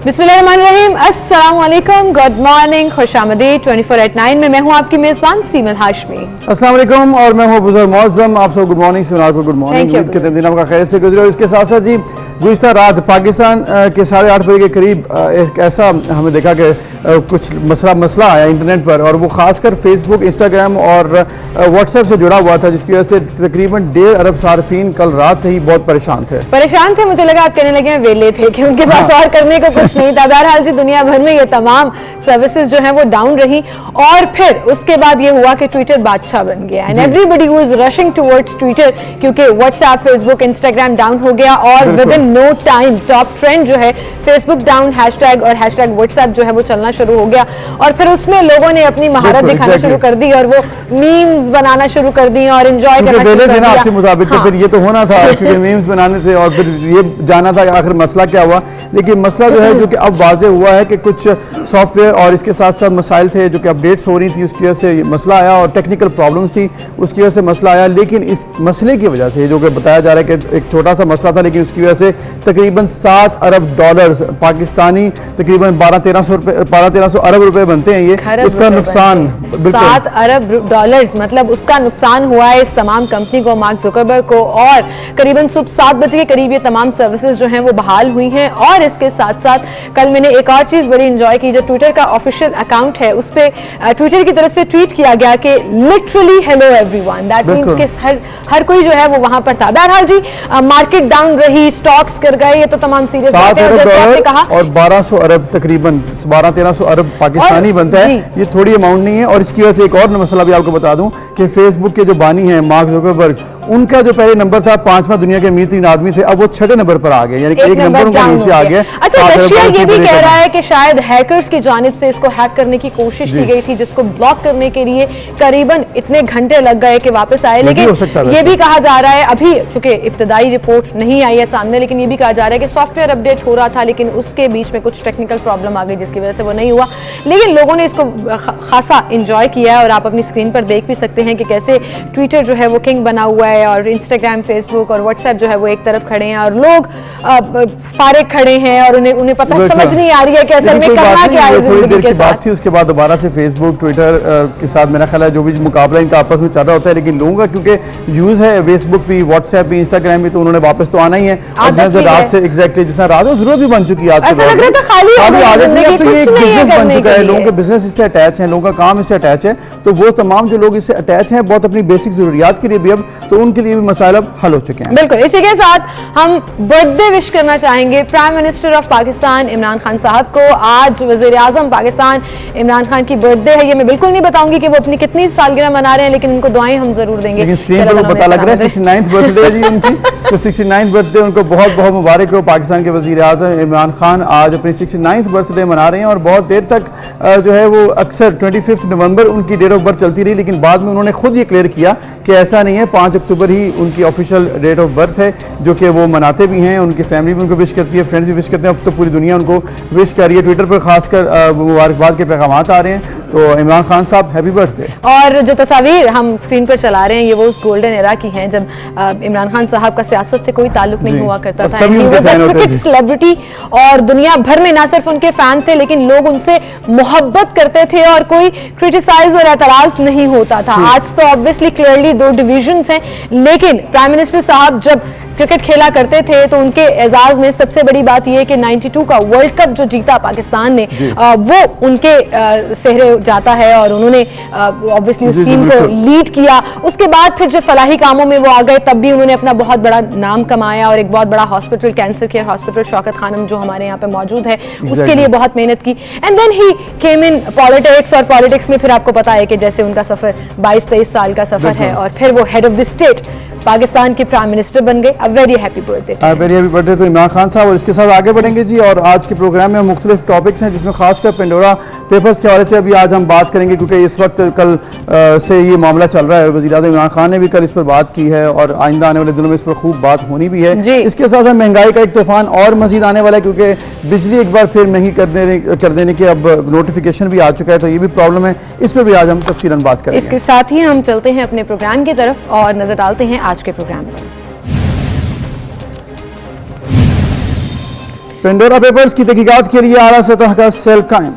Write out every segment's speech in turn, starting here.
बिस्मिल्लाहिर्रहमानिर्रहीम, अस्सलाम वालेकुम, गुड मॉर्निंग, खुशामदीद। 24/9 में मैं हूं आपकी मेजबान सीमल हाशमी। अस्सलाम वालेकुम और मैं हूं बुजुर्ग मौज़म। आप सब गुड मॉर्निंग, सीमल को गुड मॉर्निंग। उम्मीद करते हैं दिन आपका खैर से गुजरे। और इसके साथ साथ जी गुज़िश्ता रात पाकिस्तान के 8:30 बजे के करीब एक ऐसा हमें देखा कि कुछ मसला आया इंटरनेट पर, और वो खासकर फेसबुक, इंस्टाग्राम और व्हाट्सएप से जुड़ा हुआ था, जिसकी वजह से तकरीबन 1.5 अरब सार्फिन कल रात से ही बहुत परेशान थे। मुझे लगा आप कहने लगे वेले थे कि उनके पास और करने को कुछ नहीं था। बहरहाल जी दुनिया भर में ये तमाम सर्विसेज जो हैं वो डाउन रही, और फिर उसके बाद ये हुआ कि ट्विटर बादशाह बन गया and everybody was rushing towards Twitter, क्योंकि व्हाट्सएप, फेसबुक, इंस्टाग्राम डाउन हो गया और within no time top trend जो है फेसबुक डाउन, हैशटैग और हैशटैग व्हाट्सएप जो है वो चलना शुरू हो गया, और फिर उसमें लोगों ने अपनी महारत दिखाना शुरू कर दी और वो मीम्स बनाना शुरू कर दी और एंजॉय करना शुरू कर दिया। आपके मुताबिक तो फिर ये तो होना था क्योंकि मीम्स बनाने थे, और फिर ये जाना था कि आखिर मसला क्या हुआ। लेकिन मसला जो है जो कि अब वाज़े हुआ है कि कुछ सॉफ्टवेयर और इसके साथ साथ मसाइल थे जो कि अपडेट्स हो रही थी, उसकी वजह से मसला आया, और टेक्निकल प्रॉब्लम्स थी उसकी वजह से मसला आया। लेकिन इस मसले की वजह से जो कि बताया जा रहा है कि एक छोटा सा मसला था, लेकिन उसकी वजह से तकरीबन $7 अरब पाकिस्तानी तकरीबन 1200 अरब रुपए बनते हैं ये, उसका नुकसान $7 अरब मतलब उसका नुकसान हुआ है इस तमाम कंपनी को, मार्क जुकरबर्ग को। और करीबन सुबह 7 बजे के करीब ये तमाम सर्विसेज जो हैं वो बहाल हुई हैं। और इसके साथ साथ कल मैंने एक और चीज बड़ी इंजॉय की, जो ट्विटर का ऑफिशियल अकाउंट है उस पे ट्विटर की तरफ से ट्वीट किया गया कि literally hello everyone, that means कि हर कोई जो है वो वहां पर था। बहरहाल जी मार्केट डाउन रही, स्टॉक्स कर गए, ये तो तमाम सीरियस बात है। जैसे आपने कहा और 1200 अरब तकरीबन 1200-1300 अरब पाकिस्तानी बनता है, ये थोड़ी अमाउंट नहीं है। और इसकी वजह से एक और मसला भी आपको बता दूं कि फेसबुक के जो बानी हैं मार्क जुकरबर्ग, उनका जो पहले नंबर था 5वां दुनिया के अमीर 3 आदमी थे, अब वो 6ठे नंबर पर आ गए, यानी कि एक नंबर उनका नीचे आ गया। अच्छा, रशिया ये भी कह रहा है कि शायद हैकर्स की जानिब से इसको हैक करने की कोशिश की गई थी, जिसको ब्लॉक करने के लिए करीबन इतने घंटे लग गए कि वापस आए। लेकिन ये भी कहा जा रहा है, अभी चूंकि इब्तदाई रिपोर्ट नहीं आई है सामने, लेकिन ये भी कहा जा रहा है कि सॉफ्टवेयर अपडेट हो रहा था, लेकिन उसके बीच में कुछ टेक्निकल प्रॉब्लम आ गई जिसकी वजह से वो नहीं हुआ। लेकिन लोगों ने इसको खासा इंजॉय किया है, और आप अपनी स्क्रीन पर देख भी सकते हैं कि कैसे ट्विटर जो है वो किंग बना हुआ है, और इंस्टाग्राम, फेसबुक और व्हाट्सएप जो है वो एक तरफ खड़े हैं, और लोग फारिग खड़े हैं और उन्हें पता समझ नहीं आ रही है कि असल में करना क्या है। थोड़ी देर की बात थी, उसके बाद दोबारा से फेसबुक, ट्विटर के साथ मेरा ख्याल है जो भी मुकाबला इनका आपस में चल रहा होता है, लेकिन लोगों का क्योंकि यूज है फेसबुक भी, व्हाट्सएप भी, इंस्टाग्राम भी, तो उन्होंने वापस तो आना ही है। और जैसे रात से एग्जैक्टली जिस रात में जरूरत भी बन चुकी है, आज के दौर में तो ये एक बिजनेस बन चुका है, लोगों के बिजनेस इससे अटैच है, लोगों का काम इससे अटैच है, तो वो तमाम जो लोग इससे अटैच हैं बहुत अपनी बेसिक जरूरियात के लिए भी अब, तो उनके लिए भी मसाइल अब हल हो चुके हैं। बिल्कुल। इसी के साथ हम बर्थडे विश करना चाहेंगे prime minister of Pakistan Imran Khan साहब को। आज वजीर आजम पाकिस्तान इमरान खान की बर्थडे है। ये मैं बिल्कुल नहीं बताऊंगी कि वो अपनी कितनी सालगिरह मना रहे हैं, लेकिन उनको दुआएं हम जरूर देंगे। लेकिन स्क्रीन पर वो पता लग रहा है 69th बर्थडे है जी उनकी, तो 69th बर्थडे उनको बहुत बहुत मुबारक हो। पाकिस्तान के वजीर आजम इमरान खान आज अपनी 69th बर्थडे मना रहे हैं, और बहुत देर तक जो है वो अक्सर 25 नवंबर उनकी डेट ऑफ बर्थ चलती रही, लेकिन बाद में उन्होंने खुद ये क्लियर किया कि ऐसा नहीं है, 5 अक्टूबर ही उनकी ऑफिशियल डेट ऑफ बर्थ है, जो कि वो मनाते भी हैं, उनकी फैमिली भी उनको विश करती है, फ्रेंड्स भी विश करते हैं, अब तो पूरी दुनिया उनको विश कर रही है। ट्विटर पर खासकर मुबारकबाद के पैगाम आ रहे हैं, तो इमरान खान साहब हैप्पी बर्थडे। और जो तस्वीर हम स्क्रीन पर चला रहे हैं ये वो उस गोल्डन एरा की हैं जब इमरान खान साहब का सियासत से कोई ताल्लुक नहीं हुआ करता था, सेलिब्रिटी, और दुनिया भर में ना सिर्फ उनके फैन थे लेकिन लोग उनसे मोहब्बत करते थे, और कोई क्रिटिसाइज और एतराज नहीं होता था। आज तो ऑब्वियसली क्लियरली 2 डिविजन्स हैं, लेकिन प्राइम मिनिस्टर साहब जब क्रिकेट खेला करते थे तो उनके एजाज में सबसे बड़ी बात यह कि 92 का वर्ल्ड कप जो जीता पाकिस्तान ने वो उनके सेहरे जाता है, और उन्होंने ऑब्वियसली उस टीम को लीड किया। उसके बाद फिर जब फलाही कामों में वो आ गए तब भी उन्होंने अपना बहुत बड़ा नाम कमाया, और एक बहुत बड़ा hospital, cancer care hospital Shaukat Khanum जो हमारे यहाँ पे मौजूद है, उसके लिए बहुत मेहनत की। And then he came in politics, और पॉलिटिक्स में फिर आपको पता है कि जैसे उनका सफर 22-23 साल का सफर है, और फिर वो head of the state Pakistan के प्राइम मिनिस्टर बन गए। A very happy birthday. Very happy birthday तो इमरान खान साहब। और इसके साथ आगे बढ़ेंगे जी, और आज के प्रोग्राम में मुख्तलिफ टॉपिक्स हैं जिसमें खासकर पेंडोरा पेपर्स के हवाले से अभी आज हम बात करेंगे, क्योंकि इस वक्त कल से ये मामला चल रहा है। वज़ीर-ए-आज़म इमरान खान ने भी कल इस पर बात की है और आइंदा आने वाले दिनों में इस पर खूब बात होनी भी है। इसके साथ साथ महंगाई का एक तूफान और मजीद आने वाला है, क्योंकि बिजली एक बार फिर महंगी कर देने के अब नोटिफिकेशन भी आ चुका है, तो ये भी प्रॉब्लम है। इस पर भी आज हम तफसीलन बात करेंगे। इसके साथ ही हम चलते हैं अपने प्रोग्राम की तरफ और नजर डालते हैं आज के प्रोग्राम पर। पेंडोरा पेपर्स की तहकीकात के लिए आला सतह का सेल कायम।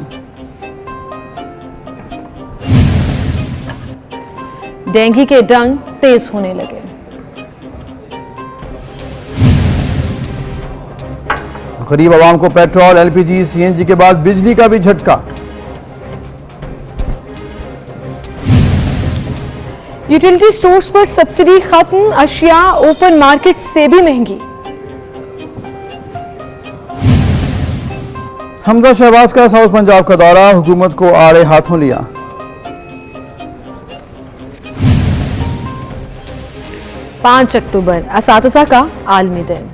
डेंगू के डंग तेज होने लगे। गरीब आवाम को पेट्रोल, एलपीजी, सीएनजी के बाद बिजली का भी झटका। यूटिलिटी स्टोर्स पर सब्सिडी खत्म, अशिया ओपन मार्केट से भी महंगी। हमजा शहबाज का साउथ पंजाब का दौरा, हुकूमत को आड़े हाथों लिया। 5 अक्टूबर असातिज़ा का आलमी दिन।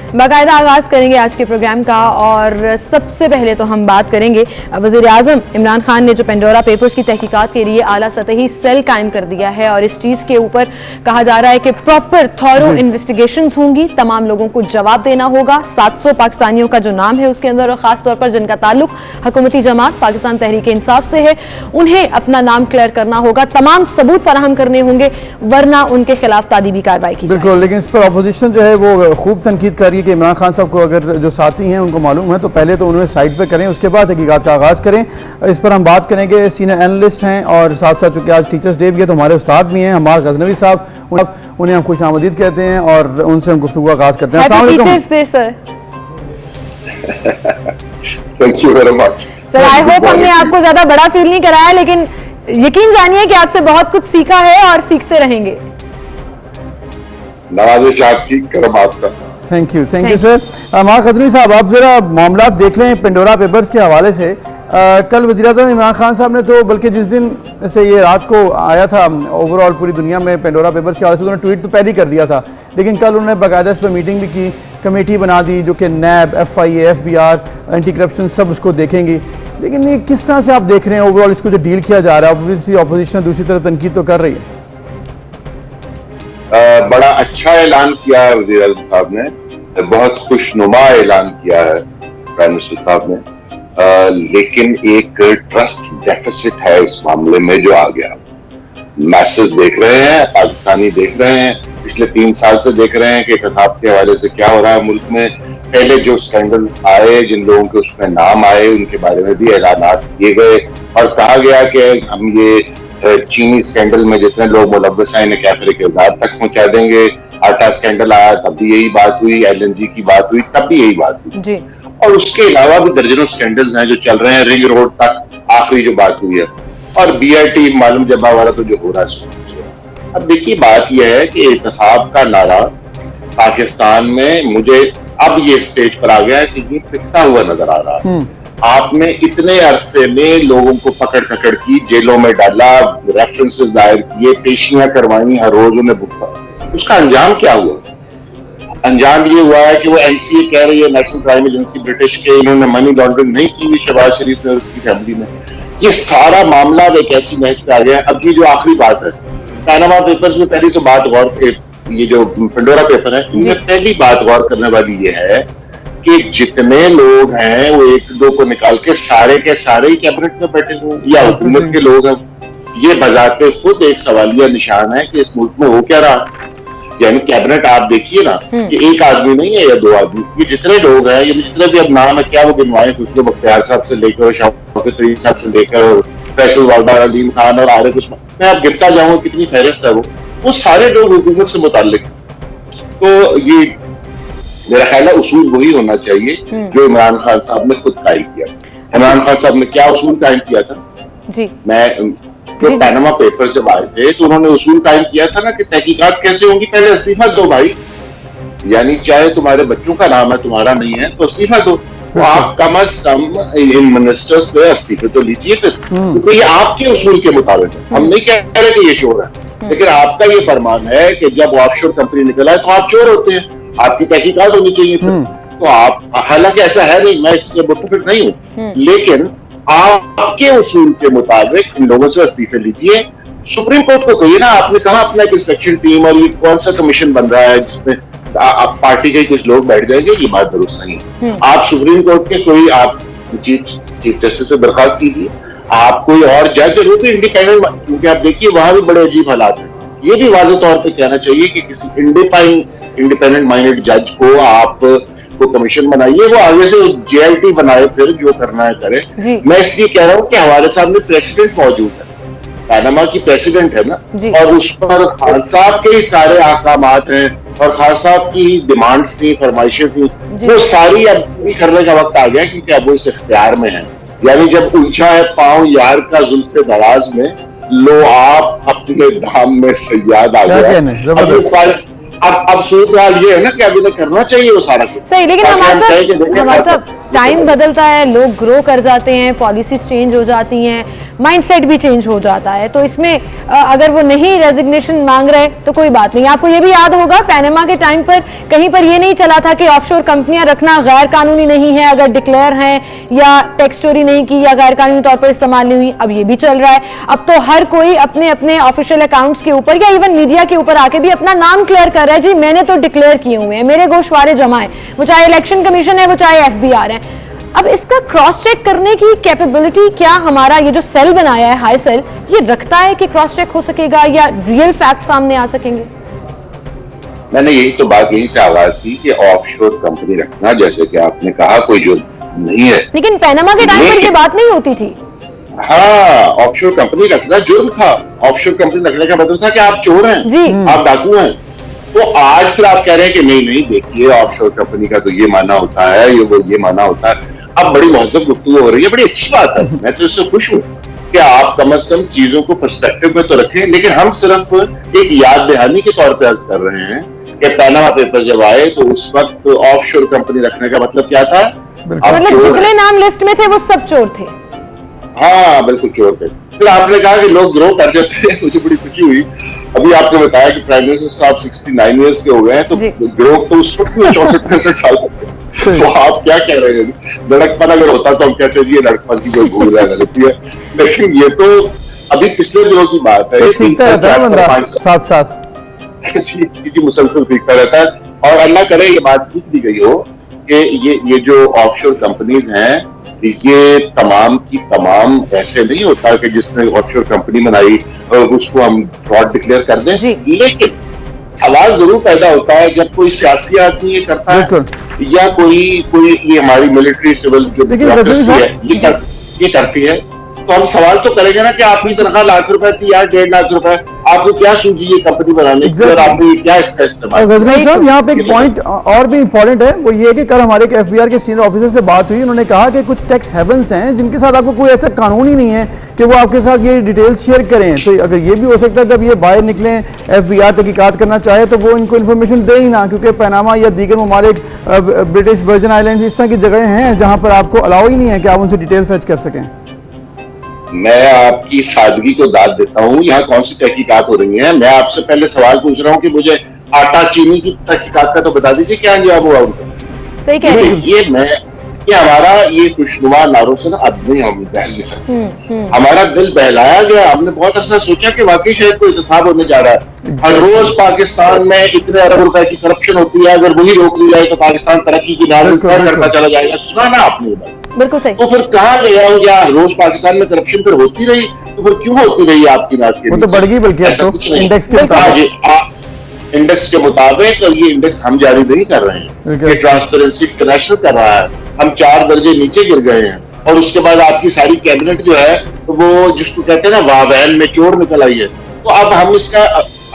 बाकायदा आगाज करेंगे आज के प्रोग्राम का, और सबसे पहले तो हम बात करेंगे वज़ीर-ए-आज़म इमरान खान ने जो पेंडोरा पेपर्स की तहकीकात के लिए आला सतही सेल कायम कर दिया है, और इस चीज़ के ऊपर कहा जा रहा है कि प्रॉपर थॉरो इन्वेस्टिगेशंस होंगी, तमाम लोगों को जवाब देना होगा। 700 पाकिस्तानियों का जो नाम है उसके अंदर, और खास तौर पर जिनका ताल्लुक हुकूमती जमात पाकिस्तान तहरीक इंसाफ से है, उन्हें अपना नाम क्लियर करना होगा, तमाम सबूत फराहम करने होंगे, वरना उनके खिलाफ तादीबी कार्रवाई की। बिल्कुल, लेकिन इस पर अपोजिशन जो है वो खूब तनकीद कर रही है कि इमरान खान साहब को अगर जो साथी हैं उनको मालूम है तो पहले तो उन्हें साइड पे करें, उसके बाद तहकीकात का आगाज़ करें। इस पर हम बात करेंगे। सीनियर एनालिस्ट हैं और साथ साथ चूँकि आज टीचर्स डे भी है तो हमारे उस्ताद भी हैं, हमार गजनवी साहब, उन्हें हम खुश आमदीद कहते हैं और उनसे हम गुफ्तगू का आगाज़ करते हैं। Thank you very much sir. I hope हमने आपको ज्यादा बड़ा फील नहीं कराया, लेकिन यकीन जानिए कि आपसे बहुत कुछ सीखा है और सीखते रहेंगे। नवाज़िश आपकी, करम आपका। Thank you sir. माँ खजनी साहब, आप जरा मामला देख लें पेंडोरा पेपर्स के हवाले से। कल वज़ीर-ए-आज़म इमरान खान साहब ने तो, बल्कि जिस दिन से ये रात को आया था ओवरऑल पूरी दुनिया में पेंडोरा पेपर्स के हवाले से, उन्होंने ट्वीट तो पहले ही कर दिया था, लेकिन कल उन्होंने बाकायदा इस पर मीटिंग भी की, कमेटी बना दी जो कि नैब, FIA, FBR, एंटी करप्शन सब उसको देखेंगी। लेकिन ये किस तरह से आप देख रहे हैं ओवरऑल इसको जो डील किया जा रहा है? ऑब्वियसली अपोजिशन दूसरी तरफ तनकीद तो कर रही है। बड़ा अच्छा ऐलान किया है वज़ीर-ए-आज़म साहब ने, बहुत खुशनुमा ऐलान किया है प्राइम मिनिस्टर साहब ने, लेकिन एक ट्रस्ट डेफिसिट है इस मामले में जो आ गया। मैसेज देख रहे हैं, पाकिस्तानी देख रहे हैं, पिछले 3 साल से देख रहे हैं कि इंतखाब के हवाले से क्या हो रहा है मुल्क में। पहले जो स्कैंडल्स आए, जिन लोगों के उसमें नाम आए, उनके बारे में भी ऐलानात किए गए और कहा गया कि हम ये चीनी स्कैंडल में जितने लोग मुलव्वस हैं इन्हें कैफरे के किरदार तक पहुंचा देंगे। आटा स्कैंडल आया तब भी यही बात हुई, LNG की बात हुई तब भी यही बात हुई जी। और उसके अलावा भी दर्जनों स्कैंडल्स हैं जो चल रहे हैं, रिंग रोड तक आखिरी जो बात हुई है, और BIT मालूम जबा वाला तो जो हो रहा है। अब देखिए, बात यह है कि एहतसाब का नारा पाकिस्तान में मुझे अब ये स्टेज पर आ गया है कि ये पिटता हुआ नजर आ रहा है। आपने इतने अरसे में लोगों को पकड़ की, जेलों में डाला, रेफरेंसेस दायर किए, पेशियां करवाई, हर रोज उन्हें भुगता, उसका अंजाम क्या हुआ? अंजाम ये हुआ है कि वो NCA कह रही है, नेशनल क्राइम एजेंसी ब्रिटिश के, इन्होंने मनी लॉन्ड्रिंग नहीं की हुई शहबाज शरीफ ने और उसकी फैमिली में। ये सारा मामला एक ऐसी महज पे आ गया। अब ये जो आखिरी बात है, पैनामा पेपर्स में पहली तो बात गौर, ये जो पेंडोरा पेपर है, इनमें पहली बात गौर करने वाली ये है कि जितने लोग हैं वो एक दो को निकाल के सारे के सारे ही कैबिनेट में बैठे हुए या हुकूमत के लोग हैं। ये बजाते खुद एक सवालिया निशान है कि इस मुल्क में हो क्या रहा। यानी कैबिनेट आप देखिए ना कि एक आदमी नहीं है या 2 आदमी, ये जितने लोग हैं, ये जितने भी अब नाम है क्या वो गिनवाए, खुशरो बख्तियार साहब से लेकर शौकत तरीन साहब से लेकर फैसल वालदार, अलीम खान और आरिफ उस्मान, मैं आप गिनता जाऊंगा कितनी फहरिस्त है वो सारे लोग हुकूमत से मुताल्लिक। तो ये मेरा ख्याल है उसूल वही होना चाहिए जो इमरान खान साहब ने खुद कायम किया। इमरान खान साहब ने क्या उसूल कायम किया था जी? जो पैनामा पेपर जब आए थे तो उन्होंने उसूल कायम किया था ना कि तहकीकात कैसे होंगी, पहले इस्तीफा दो भाई, यानी चाहे तुम्हारे बच्चों का नाम है तुम्हारा नहीं है तो इस्तीफा दो, तो आप कम अज कम इन मिनिस्टर से इस्तीफे तो लीजिए फिर, क्योंकि ये आपके उसूल के मुताबिक है। हम नहीं कह रहे कि ये चोर है, लेकिन आपका ये फरमान है कि जब ऑफशोर कंपनी निकला है तो आप चोर होते हैं, आपकी तहकीकात होनी चाहिए फिर। तो आप, हालांकि ऐसा है नहीं, मैं इससे मुतफिक नहीं हूं, लेकिन आपके उसूल के मुताबिक इन लोगों से इस्तीफे लीजिए। सुप्रीम कोर्ट को कहिए ना, आपने कहा अपना एक इंस्पेक्शन टीम और ये कौन सा कमीशन बन रहा है जिसमें आप पार्टी के कुछ लोग बैठ जाएंगे, ये बात दुरुस्त नहीं है। आप सुप्रीम कोर्ट के कोई आप चीफ जस्टिस से दरखास्त कीजिए, आप कोई और जज और वो भी इंडिपेंडेंट, क्योंकि आप देखिए वहां भी बड़े अजीब हालात हैं। ये भी वाज़ेह तौर पे कहना चाहिए कि किसी इंडिपेंडेंट माइंडेड जज को आप को कमीशन बनाइए, वो आगे से JIT बनाए, फिर जो करना है करे। मैं इसलिए कह रहा हूँ कि हमारे सामने प्रेसिडेंट मौजूद है, पैनामा की प्रेसिडेंट है ना, और उस पर खान साहब के ही सारे अहकामात हैं और खान साहब की डिमांड्स थी, फरमाइशें थी, वो सारी अब पूरी करने का वक्त आ गया, क्योंकि अब वो इस इख्तियार में है। यानी जब उलझा है पांव यार का जुल्फे दराज में, लो आप अपने धाम में सयाद आ गया। अब सूरत ये है ना कि अभी करना चाहिए वो सारा कुछ सही, लेकिन हमारे साथ टाइम बदलता है, लोग ग्रो कर जाते हैं, पॉलिसीज चेंज हो जाती हैं, माइंडसेट भी चेंज हो जाता है। तो इसमें अगर वो नहीं रेजिग्नेशन मांग रहे तो कोई बात नहीं। आपको ये भी याद होगा पैनामा के टाइम पर कहीं पर ये नहीं चला था कि ऑफशोर कंपनियां रखना गैर कानूनी नहीं है अगर डिक्लेयर हैं या टैक्स चोरी नहीं की या गैर कानूनी तौर पर इस्तेमाल नहीं हुई। अब ये भी चल रहा है। अब तो हर कोई अपने अपने ऑफिशियल अकाउंट्स के ऊपर या इवन मीडिया के ऊपर आके भी अपना नाम क्लियर कर रहा है, जी मैंने तो डिक्लेयर किए हुए हैं, मेरे गोशवारे जमा है, वो चाहे इलेक्शन कमीशन है, वो चाहे FBR है। अब इसका क्रॉस चेक करने की कैपेबिलिटी क्या हमारा ये जो सेल बनाया है, हाई सेल, ये रखता है कि क्रॉस चेक हो सकेगा या रियल फैक्ट सामने आ सकेंगे? मैंने यही तो बात यहीं से आवाज की कि ऑफशोर कंपनी रखना, जैसे कि आपने कहा, कोई जुर्म नहीं है। लेकिन पैनामा के टाइम पर ये बात नहीं होती थी। हाँ, ऑफशोर कंपनी रखना जुर्म था। ऑफशोर कंपनी रखने का मतलब था कि आप चोर हैं जी, आप डाकू हैं। तो आज फिर आप कह रहे हैं कि नहीं देखिए ऑफशोर कंपनी का तो ये माना होता है, ये माना होता है। अब बड़ी महजब गुफ्तगू हो रही है, बड़ी अच्छी बात है, मैं तो इससे खुश हूँ कि आप कम अज कम चीजों को पर्सपेक्टिव में तो रखें। लेकिन हम सिर्फ एक याद दहानी के तौर पर अर्ज कर रहे हैं कि पैनामा पेपर जब आए तो उस वक्त ऑफशोर कंपनी रखने का मतलब क्या था? मतलब जितने नाम लिस्ट में थे वो सब चोर थे। हाँ बिल्कुल चोर थे। फिर आपने कहा कि लोग ग्रो कर जाते हैं, मुझे बड़ी खुशी हुई। अभी आपने बताया कि प्राइम मिनिस्टर साहब 69 ईयर्स के हो गए हैं, तो ग्रो तो उस वक्त 64-65 साल तक। तो आप क्या कह रहे हैं? लड़कपन अगर होता तो हम कहते हैं लड़कपन की कोई भूल है, गलती है, लेकिन ये तो अभी पिछले दिनों की बात है। सीखता रहता है बंदा साथ जी, मुसलसल सीखता रहता है। और अल्लाह करे ये बात सीख दी गई हो कि ये जो ऑफशोर कंपनीज हैं, ये तमाम की तमाम ऐसे नहीं होता कि जिसने ऑफशोर कंपनी बनाई उसको हम फ्रॉड डिक्लेयर कर दें। लेकिन सवाल जरूर पैदा होता है जब कोई सियासी आदमी ये करता है या कोई ये हमारी मिलिट्री सिविल जो ब्यूरोक्रेसी है ये करती है, तो हम सवाल तो करेंगे ना कि आपकी तनख्वाह लाख रुपए थी या 1.5 लाख रुपए, आपको क्या सूझी ये कंपनी बनाने की और आपने क्या इसका इस्तेमाल? गजनवी साहब, यहाँ पे एक पॉइंट और भी इंपॉर्टेंट है, वो ये है कि कल हमारे एक FBR के सीनियर ऑफिसर से बात हुई। उन्होंने कहा कि कुछ टैक्स हेवन्स हैं जिनके साथ आपको कोई ऐसा कानून ही नहीं है कि वो आपके साथ ये डिटेल्स शेयर करें। तो अगर ये भी हो सकता है जब ये बाहर निकले, FBR तहकीकात करना चाहे तो वो इनको इन्फॉर्मेशन दे ही ना, क्योंकि पैनामा या दीगर ममालिक, ब्रिटिश वर्जिन आइलैंड, इस तरह की जगह हैं जहाँ पर आपको अलाउ ही नहीं है कि आप उनसे डिटेल फैच कर सकें। मैं आपकी सादगी को दाद देता हूँ। यहाँ कौन सी तहकीकात हो रही है? मैं आपसे पहले सवाल पूछ रहा हूँ कि मुझे आटा चीनी की तहकीकात का तो बता दीजिए, क्या जवाब हुआ उनका? सही कह रहे हैं। ये हमारा ये खुशनुमा नारों से ना अब नहीं हम बहल नहीं सकते। हमारा दिल बहलाया गया। हमने बहुत अर्सा सोचा कि वाकई शायद कोई इंतखाब होने जा रहा है। हर रोज पाकिस्तान में इतने अरब रुपए की करप्शन होती है, अगर वही रोक ली जाए तो पाकिस्तान तरक्की की राह करता चला जाएगा। सुना ना आपने? बिल्कुल सही। तो फिर कहाँ गया हो? या रोज पाकिस्तान में करप्शन फिर होती रही, तो फिर क्यों होती रही आपकी नाच के? वो तो बढ़ गई, बल्कि इंडेक्स के मुताबिक ये इंडेक्स हम जारी नहीं कर रहे हैं, ये ट्रांसपेरेंसी इंटरनेशनल कर रहा है। हम 4 दर्जे नीचे गिर गए हैं और उसके बाद आपकी सारी कैबिनेट जो है तो वो जिसको कहते हैं ना वाहवैन में चोर निकल आई है। तो अब हम इसका,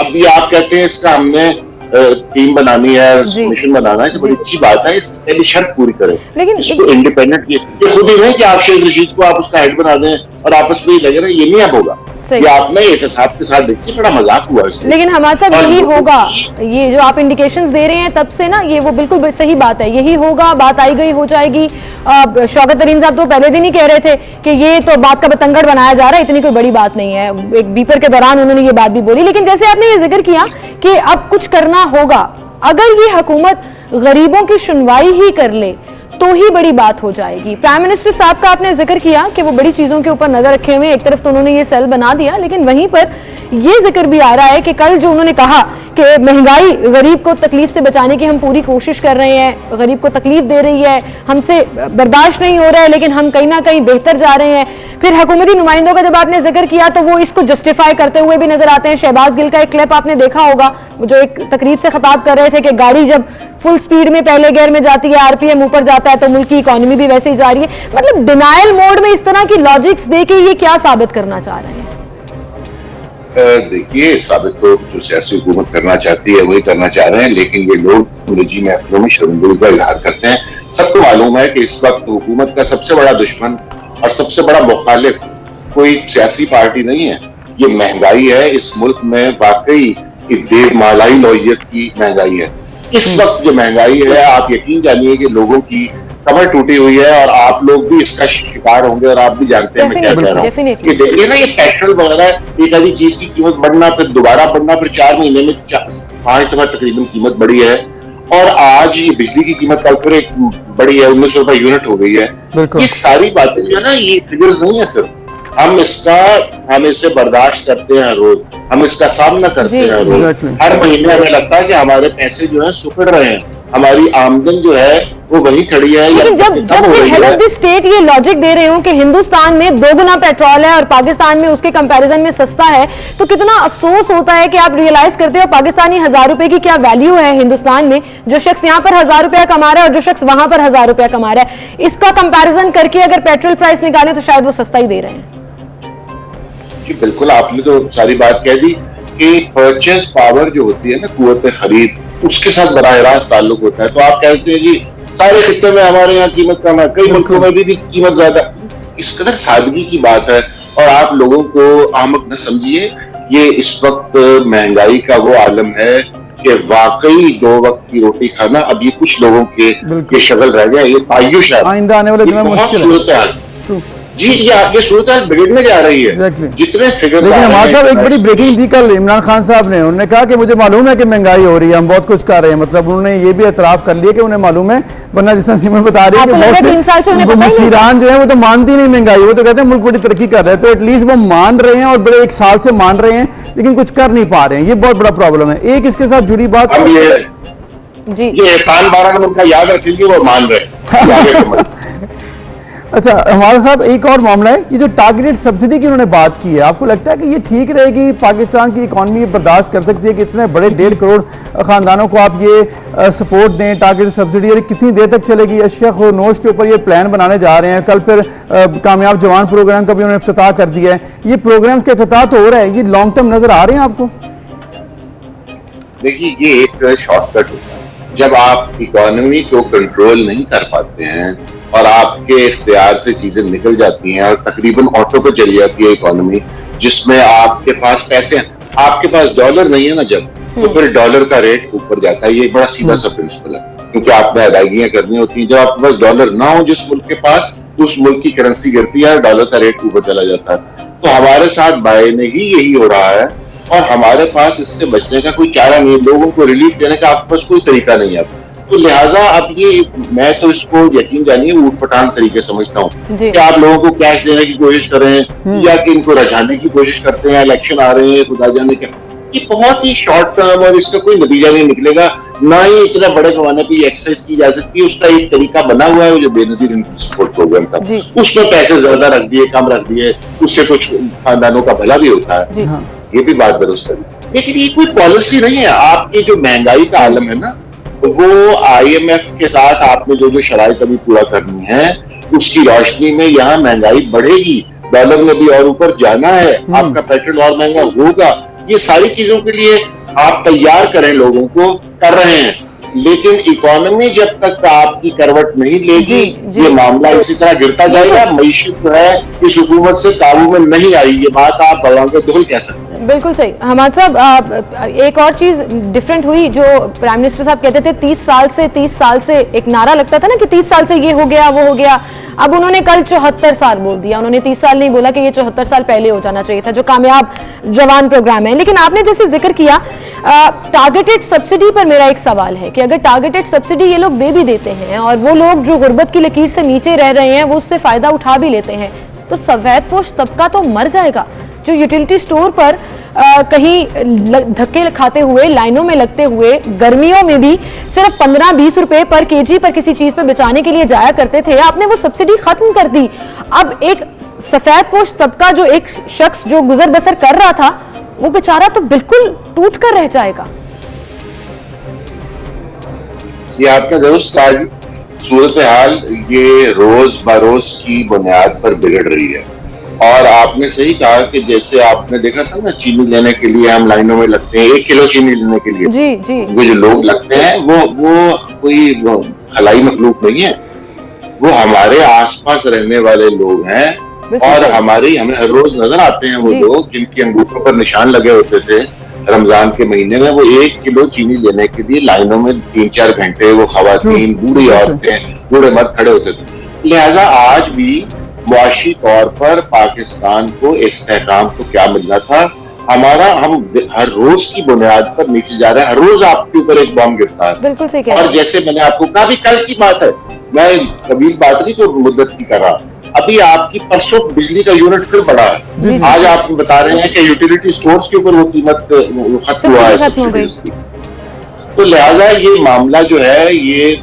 अभी आप कहते हैं इसका हमने टीम बनानी है, मिशन बनाना है, तो बड़ी अच्छी बात है। इसकी पहली शर्त पूरी करें, लेकिन इसको इंडिपेंडेंट ये खुद ही नहीं कि आप शेख रशीद को आप उसका हेड बना दें और आपस में लगे रहे, ये नहीं अब होगा। ये आपने एहतसाब के साथ देखिए, बड़ा मजाक हुआ इसमें। लेकिन हमारे साथ यही होगा, ये जो आप इंडिकेशंस दे रहे हैं तब से ना, ये वो बिल्कुल सही बात है, यही होगा, बात आई गई हो जाएगी। शौकत तरीन साहब तो पहले दिन ही कह रहे थे कि ये तो बात का बतंगड़ बनाया जा रहा है, इतनी कोई बड़ी बात नहीं है। एक बीपर के दौरान उन्होंने ये बात भी बोली। लेकिन जैसे आपने ये जिक्र किया कि अब कुछ करना होगा, अगर ये हुकूमत गरीबों की सुनवाई ही कर ले तो ही बड़ी बात हो जाएगी। प्राइम मिनिस्टर साहब का आपने जिक्र किया कि वो बड़ी चीजों के ऊपर नजर रखे हुए, एक तरफ तो उन्होंने ये सेल बना दिया, लेकिन वहीं पर ये जिक्र भी आ रहा है कि कल जो उन्होंने कहा कि महंगाई गरीब को तकलीफ से बचाने की हम पूरी कोशिश कर रहे हैं, गरीब को तकलीफ दे रही है, हमसे बर्दाश्त नहीं हो रहा है, लेकिन हम कहीं ना कहीं बेहतर जा रहे हैं। फिर हुकूमती नुमाइंदों का जब आपने जिक्र किया तो वो इसको जस्टिफाई करते हुए भी नजर आते हैं। शहबाज गिल का एक क्लिप आपने देखा होगा, जो एक तकरीब से खिताब कर रहे थे कि गाड़ी जब फुल स्पीड में पहले गियर में जाती है, आरपीएम ऊपर जाता है, तो मुल्क की इकोनॉमी भी वैसे ही जा रही है। मतलब डिनायल मोड में इस तरह की लॉजिक्स देके ये क्या साबित करना चाह रहे हैं? देखिए, साबित तो जो सियासी हुकूमत करना चाहती है वही करना चाह रहे हैं, लेकिन ये लोग निजी महफिलों में शर्मिंदगी का इजहार करते हैं। सबको मालूम है कि इस वक्त हुकूमत का सबसे बड़ा दुश्मन और सबसे बड़ा मुखालिफ कोई सियासी पार्टी नहीं है, ये महंगाई है। इस मुल्क में वाकई देवमालाई नौइयत की महंगाई है। इस वक्त जो महंगाई है, आप यकीन जानिए कि लोगों की कमर टूटी हुई है, और आप लोग भी इसका शिकार होंगे, और आप भी जानते हैं मैं क्या कह रहा हूँ। ये देखिए ना, ये पेट्रोल वगैरह एक आधी चीज की कीमत बढ़ना, फिर दोबारा बढ़ना, फिर 4 महीने में 5 दफा तकरीबन कीमत बढ़ी है। और आज ये बिजली की कीमत कल फिर एक बढ़ी है, 1900 रुपए यूनिट हो गई है। ये सारी बातें जो है ना, ये फिगर्स नहीं है सिर्फ, हम इसे बर्दाश्त करते हैं रोज, हम इसका सामना करते हैं रोज। हर महीने हमें लगता है कि हमारे पैसे जो है सुकड़ रहे हैं, हमारी आमदन जो है वो वही खड़ी है। लेकिन जब हेड ऑफ द स्टेट ये लॉजिक दे रहे हो कि हिंदुस्तान में 2 गुना पेट्रोल है और पाकिस्तान में उसके कंपैरिजन में सस्ता है, तो कितना अफसोस होता है कि आप रियलाइज करते हो पाकिस्तानी 1000 रुपए की क्या वैल्यू है हिंदुस्तान में। जो शख्स यहाँ पर 1000 रुपया कमा रहा है और जो शख्स वहां पर 1000 रुपया कमा रहा है, इसका कंपैरिजन करके अगर पेट्रोल प्राइस निकालें तो शायद वो सस्ता ही दे रहे हैं। जी बिल्कुल, आपने तो सारी बात कह दी कि परचेस पावर जो होती है ना, कुव्वत खरीद, उसके साथ बराह रास्त ताल्लुक होता है। तो आप कहते हैं जी सारे खित्ते में हमारे यहाँ कीमत कम है, कई मुल्कों में भी कीमत ज्यादा। इस कदर सादगी की बात है, और आप लोगों को अहमक न समझिए। ये इस वक्त महंगाई का वो आलम है कि वाकई 2 वक्त की रोटी खाना अब ये कुछ लोगों के शगल रह गया। ये तायुश है, आइंदा आने वाले दिनों में मुश्किल है। जी, ये सूरत बिगड़ने जा रही है। जितने फिगर, लेकिन हमारे साहब एक बड़ी ब्रेकिंग दी कल इमरान खान साहब ने, उन्होंने कहा कि मुझे मालूम है कि महंगाई हो रही है, हम बहुत कुछ कर रहे हैं। मतलब उन्होंने ये भी एतराफ कर लिया कि उन्हें मालूम है, वरना जिस तरह सिमरन बता रही है कि बहुत से मुशीरान जो है वो तो मानती नहीं महंगाई, वो तो कहते हैं मुल्क बड़ी तरक्की कर रहा है। तो एटलीस्ट वो मान रहे हैं, और बड़े 1 साल से मान रहे हैं, लेकिन कुछ कर नहीं पा रहे हैं। ये बहुत बड़ा प्रॉब्लम है। एक इसके साथ जुड़ी बात, ये एहसान बारा नंबर का याद रखेंगे, वो मान रहे। अच्छा हमारे साहब एक और मामला है, ये जो टारगेटेड सब्सिडी की उन्होंने बात की है, आपको लगता है कि ये ठीक रहेगी? पाकिस्तान की इकॉनमी बर्दाश्त कर सकती है कि इतने बड़े 1.5 करोड़ खानदानों को आप ये सपोर्ट दें, टारगेटेड सब्सिडी, और कितनी देर तक चलेगी? अशिया नोश के ऊपर ये प्लान बनाने जा रहे हैं। कल फिर कामयाब जवान प्रोग्राम का भी उन्होंने इफ्तिताह कर दिया है। ये प्रोग्राम के इफ्तिताह तो हो रहा है, ये लॉन्ग टर्म नजर आ रहे हैं आपको? देखिए, ये एक शॉर्टकट होता है। जब आप इकोनॉमी को कंट्रोल नहीं कर पाते हैं और आपके इख्तियार से चीजें निकल जाती हैं और तकरीबन ऑटो पे चली जाती है इकोनॉमी, जिसमें आपके पास पैसे हैं, आपके पास डॉलर नहीं है ना जब, तो फिर डॉलर का रेट ऊपर जाता है। ये एक बड़ा सीधा सा प्रिंसिपल है, क्योंकि आपने अदायगियां करनी होती हैं। जब आपके पास डॉलर ना हो जिस मुल्क के पास, उस मुल्क की करेंसी गिरती है, डॉलर का रेट ऊपर चला जाता है। तो हमारे साथ बायने ही यही हो रहा है, और हमारे पास इससे बचने का कोई चारा नहीं है। लोगों को रिलीफ देने का आपके पास कोई तरीका नहीं है। तो लिहाजा अब ये, मैं तो इसको यकीन जानिए ऊट पटांग तरीके समझता हूँ कि आप लोगों को कैश देने की कोशिश करें, या कि इनको रझाने की कोशिश करते हैं। इलेक्शन आ रहे हैं, खुदा जाने क्या, ये बहुत ही शॉर्ट टर्म, और इसका कोई नतीजा नहीं निकलेगा। ना ही इतने बड़े पैमाने पर एक्सरसाइज की जा सकती है। उसका एक तरीका बना हुआ है, वो जो बेनजीर इनकम सपोर्ट प्रोग्राम था, उसमें पैसे ज्यादा रख दिए, कम रख दिए, उससे कुछ खानदानों का भला भी होता है। ये भी बात दुरुस्त है, लेकिन ये कोई पॉलिसी नहीं है। आपकी जो महंगाई का आलम है ना, वो IMF के साथ आपने जो शराइत अभी पूरा करनी है, उसकी रोशनी में यहाँ महंगाई बढ़ेगी, डॉलर में भी और ऊपर जाना है, आपका पेट्रोल और महंगा होगा। ये सारी चीजों के लिए आप तैयार करें, लोगों को कर रहे हैं। लेकिन इकोनॉमी जब तक आपकी करवट नहीं लेगी, ये मामला इसी तरह गिरता जाएगा। मईशत जो है इस हुकूमत से काबू में नहीं आई, ये बात आप भगवान के दोल कह सकते हैं। बिल्कुल सही। हमाद साहब, एक और चीज डिफरेंट हुई, जो प्राइम मिनिस्टर साहब कहते थे 30 साल से एक नारा लगता था ना कि 30 साल से ये हो गया वो हो गया, अब उन्होंने कल 74 साल बोल दिया। उन्होंने 30 साल नहीं बोला कि ये 74 साल पहले हो जाना चाहिए था, जो कामयाब जवान प्रोग्राम है। लेकिन आपने जैसे जिक्र किया टारगेटेड सब्सिडी पर, मेरा एक सवाल है कि अगर टारगेटेड सब्सिडी ये लोग दे भी देते हैं और वो लोग जो गुर्बत की लकीर से नीचे रह रहे हैं वो उससे फायदा उठा भी लेते हैं, तो सफेदपोश तबका तो मर जाएगा। जो यूटिलिटी स्टोर पर कहीं धक्के खाते हुए, लाइनों में लगते हुए, गर्मियों में भी सिर्फ 15-20 रुपए पर केजी पर किसी चीज पे बेचाने के लिए जाया करते थे, आपने वो सब्सिडी खत्म कर दी। अब एक सफेदपोश तबका, जो एक शख्स जो गुजर बसर कर रहा था, वो बेचारा तो बिल्कुल टूट कर रह जाएगा। ये आपने दुरुस्त कहा, सूरत हाल ये रोज बरोज की बुनियाद पर बिगड़ रही है। और आपने सही कहा कि जैसे आपने देखा था ना, चीनी लेने के लिए हम लाइनों में लगते हैं, 1 किलो चीनी लेने के लिए जी वो जो लोग लगते हैं वो कोई खलाई मखलूक नहीं है, वो हमारे आसपास रहने वाले लोग हैं। और हमें हर रोज नजर आते हैं वो लोग जिनकी अंगूठों पर निशान लगे होते थे रमजान के महीने में, वो 1 किलो चीनी लेने के लिए लाइनों में 3-4 घंटे वो खवातीन, बूढ़ी औरतें, बूढ़े मर्द खड़े होते थे। लिहाजा आज भी मुआशी तौर पर पाकिस्तान को इस्तेहकाम को क्या मिलना था, हम हर रोज की बुनियाद पर नीचे जा रहे हैं। हर रोज आपके ऊपर एक बम गिरता है। बिल्कुल सही कह रहे हैं। और जैसे मैंने आपको कहा, भी कल की बात है, मैं कभी बात नहीं तो मुद्दत की कर रहा, अभी आपकी परसों बिजली का यूनिट फिर बढ़ा है। आज आप बता रहे हैं कि यूटिलिटी स्टोर्स के ऊपर वो कीमत खत्म हुआ है। तो लिहाजा ये मामला जो है, ये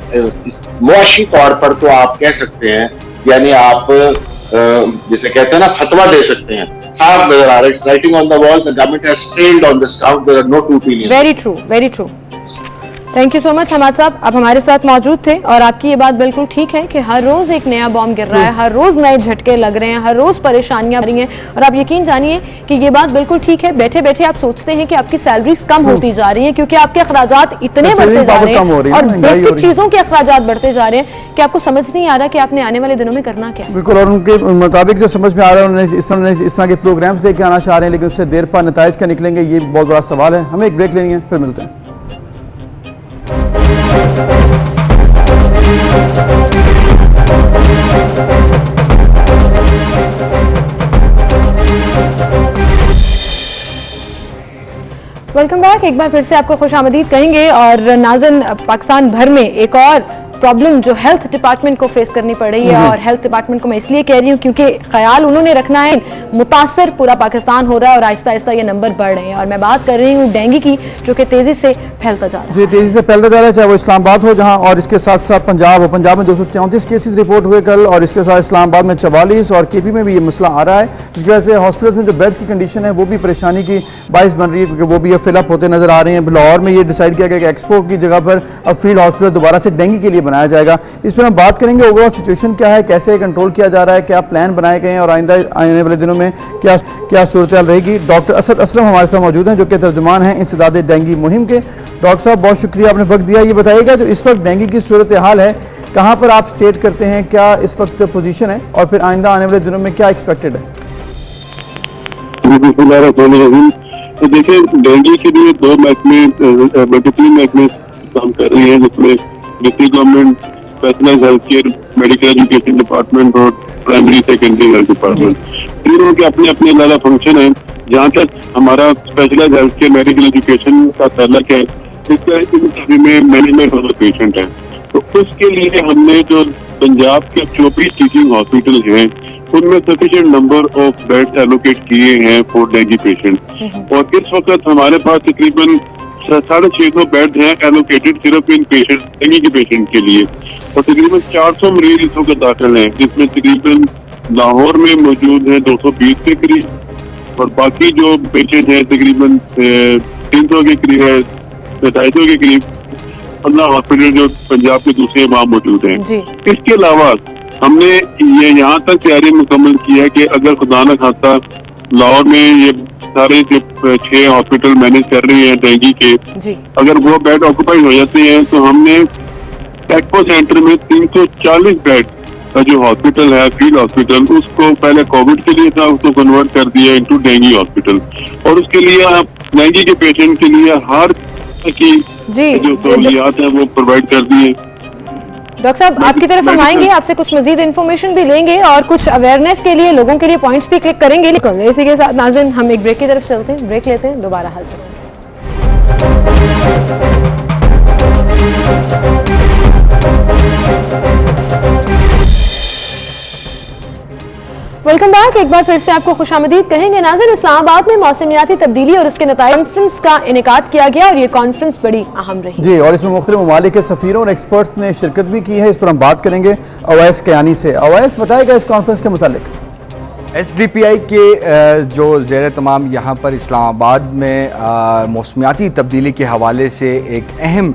मुआशी तौर पर तो आप कह सकते हैं, यानी आप जिसे कहते हैं ना, फतवा दे सकते हैं, साफ नजर आ रहा है, writing on the wall, the government has failed on this count, there are no two opinions. Very true, very true. Thank you so much Hamad साहब, आप हमारे साथ मौजूद थे। और आपकी ये बात बिल्कुल ठीक है कि हर रोज एक नया बॉम्ब गिर रहा है, हर रोज नए झटके लग रहे हैं, हर रोज परेशानियां बन रही हैं। और आप यकीन जानिए कि ये बात बिल्कुल ठीक है। बैठे बैठे आप सोचते हैं कि आपकी सैलरीज कम होती जा रही है क्योंकि आपके अखराजात इतने बढ़ते जा रहे हैं और बेसिक चीजों के अखराजात बढ़ते जा रहे हैं कि आपको समझ नहीं आ रहा कि आपने आने वाले दिनों में करना क्या। बिल्कुल, और उनके मुताबिक जो समझ में आ रहा है, उन्होंने इस तरह के प्रोग्राम्स लेके आना चाह रहे हैं, लेकिन उससे देर पा नताइज क्या निकलेंगे, ये बहुत बड़ा सवाल है। हमें एक ब्रेक लेनी है, फिर मिलते हैं। Welcome back. एक बार फिर से आपको खुशामदीद कहेंगे। और नाज़िन, पाकिस्तान भर में एक और प्रॉब्लम जो हेल्थ डिपार्टमेंट को फेस करनी पड़ रही है, और हेल्थ डिपार्टमेंट को मैं इसलिए कह रही हूँ क्योंकि ख्याल उन्होंने रखना है, मुतासर पूरा पाकिस्तान हो रहा है और आहिस्ता आहिस्ता ये नंबर बढ़ रहे हैं। और मैं बात कर रही हूँ डेंगू की, जो कि तेजी से फैलता जा रहा है। जी, तेजी से फैलता जा रहा है, चाहे वो इस्लामाबाद हो जहाँ, और इसके साथ साथ पंजाब हो। पंजाब में 234 केसेस रिपोर्ट हुए कल, और इसके साथ इस्लामाबाद में 44, और केपी में भी ये मसला आ रहा है, जिसकी वजह से हॉस्पिटल्स में जो बेड्स की कंडीशन है वो भी परेशानी की बाइस बन रही है, क्योंकि वो भी अब फिलअप होते नजर आ रहे हैं। लाहौर में ये डिसाइड किया गया कि एक्सपो की जगह पर अब फील्ड हॉस्पिटल दोबारा से डेंगू के लिए बनाया जाएगा। इस पर हम बात करेंगे, ओवरऑल सिचुएशन क्या है, कैसे कंट्रोल किया जा रहा है, क्या प्लान बनाए गए हैं, और आइंदा आने वाले दिनों में क्या सूरत रहेगी। डॉक्टर असद असलम हमारे साथ मौजूद हैं, जो कि तर्जुमान हैं इंसदाद डेंगू मुहिम के। डॉक्टर साहब, बहुत शुक्रिया, आपने वक्त दिया। ये बताइएगा, जो इस वक्त डेंगू की सूरत हाल है, कहाँ पर आप स्टेट करते हैं, क्या इस वक्त पोजीशन है, और फिर आइंदा आने वाले दिनों में क्या एक्सपेक्टेड है? तो देखिए, डेंगू के लिए 2 महकमे बल्कि 3 महकमे काम कर रहे हैं, जिसमें district government, specialised health care, medical education department और प्राइमरी सेकेंडरी हेल्थ डिपार्टमेंट, तीनों के अपने अपने अलग फंक्शन है। जहाँ तक हमारा specialised health care medical education का ताल्लुक है, इसका इन सभी में मैनेजमेंट ऑफ द पेशेंट है। तो उसके लिए हमने जो पंजाब के 24 टीचिंग हॉस्पिटल हैं, उनमें sufficient number of beds allocate किए हैं फॉर डेंगू पेशेंट। और इस वक्त हमारे पास तकरीबन 650 बेड हैं एलोकेटेड सिर्फ इन पेशेंट, डेंगू के पेशेंट के लिए। और तकरीबन 400 मरीज इस वक्त दाखिल हैं, जिसमें तकरीबन लाहौर में मौजूद हैं 220 के करीब, और बाकी जो पेशेंट हैं तकरीबन 300 के करीब है, 250 के करीब 15 हॉस्पिटल जो पंजाब के दूसरे वहाँ मौजूद हैं। इसके अलावा हमने ये यहाँ तक तैयारी मुकम्मल की है कि अगर खुदा न खास्ता लाहौर में ये सारे जो 6 हॉस्पिटल मैनेज कर रहे हैं डेंगू के, जी अगर वो बेड ऑक्यूपाइड हो जाते हैं तो हमने एक्सपो सेंटर में 340 बेड का जो हॉस्पिटल है, फील्ड हॉस्पिटल, उसको पहले कोविड के लिए था, उसको कन्वर्ट कर दिया इनटू डेंगू हॉस्पिटल। और उसके लिए आप डेंगू के पेशेंट के लिए हर की जो सहूलियात है वो प्रोवाइड कर दी है। डॉक्टर साहब आपकी तरफ हम आएंगे, आपसे कुछ मजीद इन्फॉर्मेशन भी लेंगे और कुछ अवेयरनेस के लिए लोगों के लिए पॉइंट्स भी क्लिक करेंगे। इसी के साथ नाज़रीन हम एक ब्रेक की तरफ चलते हैं, ब्रेक लेते हैं, दोबारा हाजिर वेलकम बैक। एक बार फिर से आपको खुशामदीद कहेंगे। नाज़रीन, इस्लामाबाद में मौसमियाती तब्दीली और उसके नताइज कॉन्फ्रेंस का इनेकाद किया गया और ये कॉन्फ्रेंस बड़ी अहम रही जी, और इसमें मुख्तलिफ ममालिक के सफ़ीरों और एक्सपर्ट्स ने शिरकत भी की है। इस पर हम बात करेंगे अवैस कयानी से। अवैस, बताएगा इस कॉन्फ्रेंस के मुतालिक। SDPI के जो ज़ेर तमाम यहाँ पर इस्लामाबाद में मौसमियाती तब्दीली के हवाले से एक अहम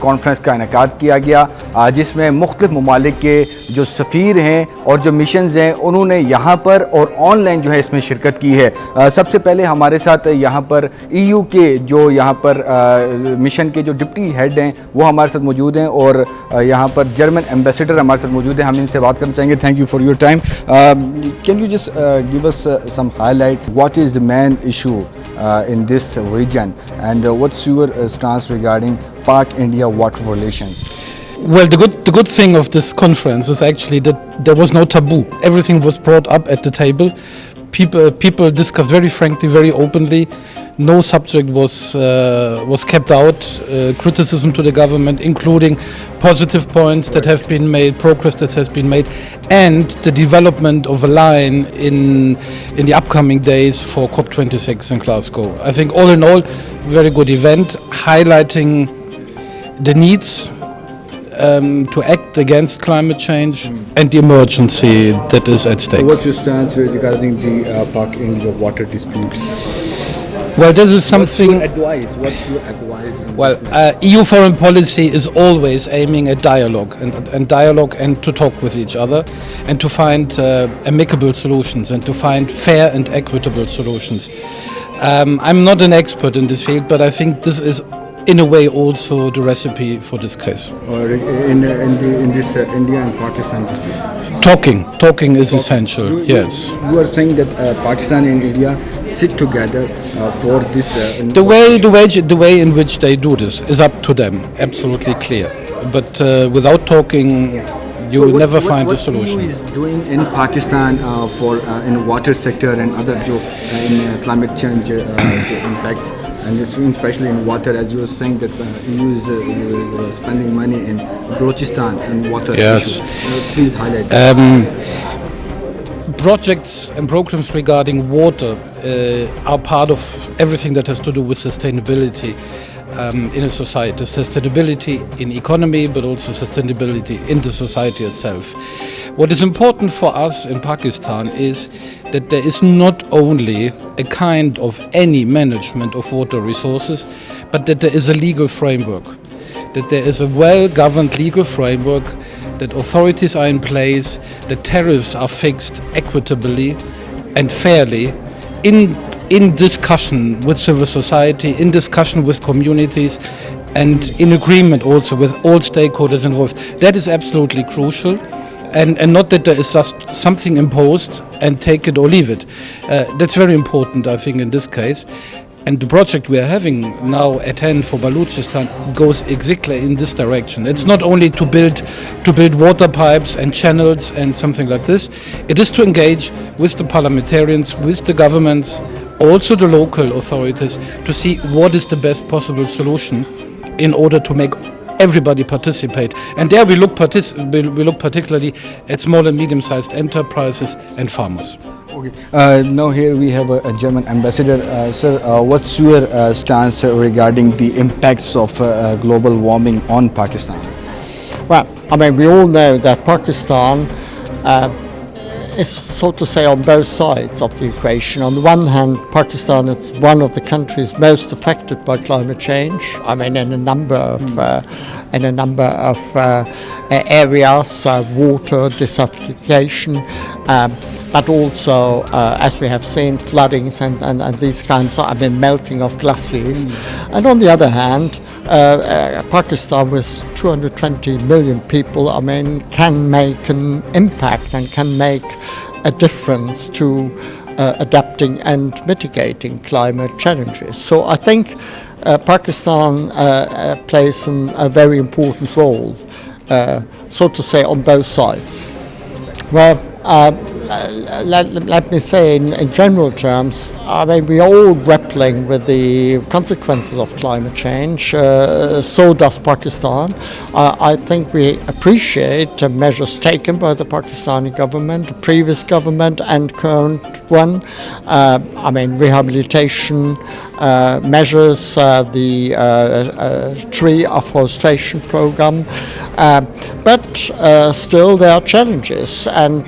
कॉन्फ्रेंस का इनेकाद किया गया, जिसमें मुख्तलिफ ममालिक के जो सफ़ीर हैं और जो मिशंस हैं उन्होंने यहाँ पर और ऑनलाइन जो है इसमें शिरकत की है। सबसे पहले हमारे साथ यहाँ पर EU के जो यहाँ पर मिशन के जो डिप्टी हेड हैं वो हमारे साथ मौजूद हैं और यहाँ पर जर्मन एम्बेसडर हमारे साथ मौजूद हैं। हम इनसे बात करना चाहेंगे। Thank you for your time. Can you just give us some highlight what is the main issue in this region and what's your stance regarding Pak-India water relations? Well, the good thing of this conference is actually that there was no taboo. Everything was brought up at the table. People discussed very frankly, very openly. No subject was kept out. Criticism to the government, including positive points that have been made, progress that has been made, and the development of a line in the upcoming days for COP26 in Glasgow. I think all in all, very good event, highlighting the needs to act against climate change and the emergency that is at stake. So what's your stance regarding the Pak-India water disputes? Well, this is something. What's your advice? Well, EU foreign policy is always aiming at dialogue and to talk with each other and to find amicable solutions and to find fair and equitable solutions. I'm not an expert in this field, but I think this is in a way also the recipe for this case. In this India and Pakistan dispute? Talking is essential, yes. You are saying that Pakistan and India sit together for this... The way in which they do this is up to them, absolutely clear. But without talking, you will never find a solution. What EU is doing in Pakistan for in water sector and other in climate change impacts, and especially in water, as you were saying that EU is spending money in Balochistan in water Yes. issue. Please highlight. Projects and programs regarding water are part of everything that has to do with sustainability in a society. Sustainability in economy, but also sustainability in the society itself. What is important for us in Pakistan is that there is not only a kind of any management of water resources, but that there is a legal framework, that there is a well-governed legal framework, that authorities are in place, that tariffs are fixed equitably and fairly in discussion with civil society, in discussion with communities, and in agreement also with all stakeholders involved. That is absolutely crucial. And not that there is just something imposed and take it or leave it. That's very important, I think, in this case. And the project we are having now at hand for Balochistan goes exactly in this direction. It's not only to build water pipes and channels and something like this. It is to engage with the parliamentarians, with the governments, also the local authorities, to see what is the best possible solution in order to make everybody participate. And there we look particularly at small and medium-sized enterprises and farmers. Okay. Now here we have a German ambassador. Sir, what's your stance regarding the impacts of global warming on Pakistan? Well, I mean, we all know that Pakistan is, so to say, on both sides of the equation. On the one hand, Pakistan is one of the countries most affected by climate change. I mean, in a number of areas, water, desertification, but also, as we have seen, floodings and these kinds of, melting of glaciers. And on the other hand, Pakistan with 220 million people, can make an impact and can make a difference to adapting and mitigating climate challenges. So I think Pakistan plays a very important role, so to say, on both sides. Well, let me say in general terms, we are all grappling with the consequences of climate change. So does Pakistan. I think we appreciate measures taken by the Pakistani government, the previous government and current one. Rehabilitation measures, the tree afforestation program. But still there are challenges, and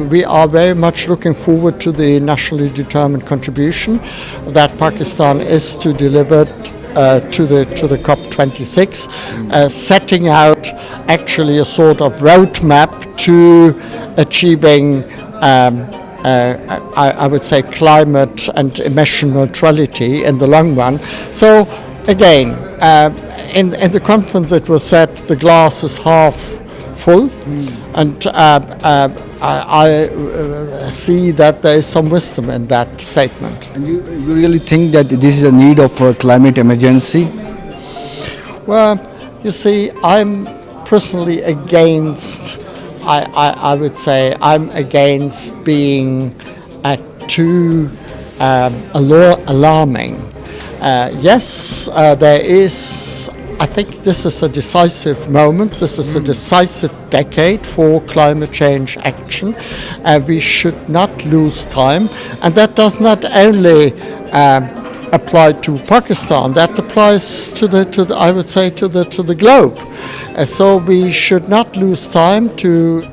we are very much looking forward to the nationally determined contribution that Pakistan is to deliver to the COP26, setting out actually a sort of roadmap to achieving I would say climate and emission neutrality in the long run. So again, in the conference it was said the glass is half full, and I see that there is some wisdom in that statement. And you really think that this is a need of a climate emergency? Well, you see, I'm personally against, I would say, I'm against being too alarming. Yes, there is, I think this is a decisive moment, this is a decisive decade for climate change action. We should not lose time, and that does not only apply to Pakistan, that applies to the I would say to the globe. So we should not lose time to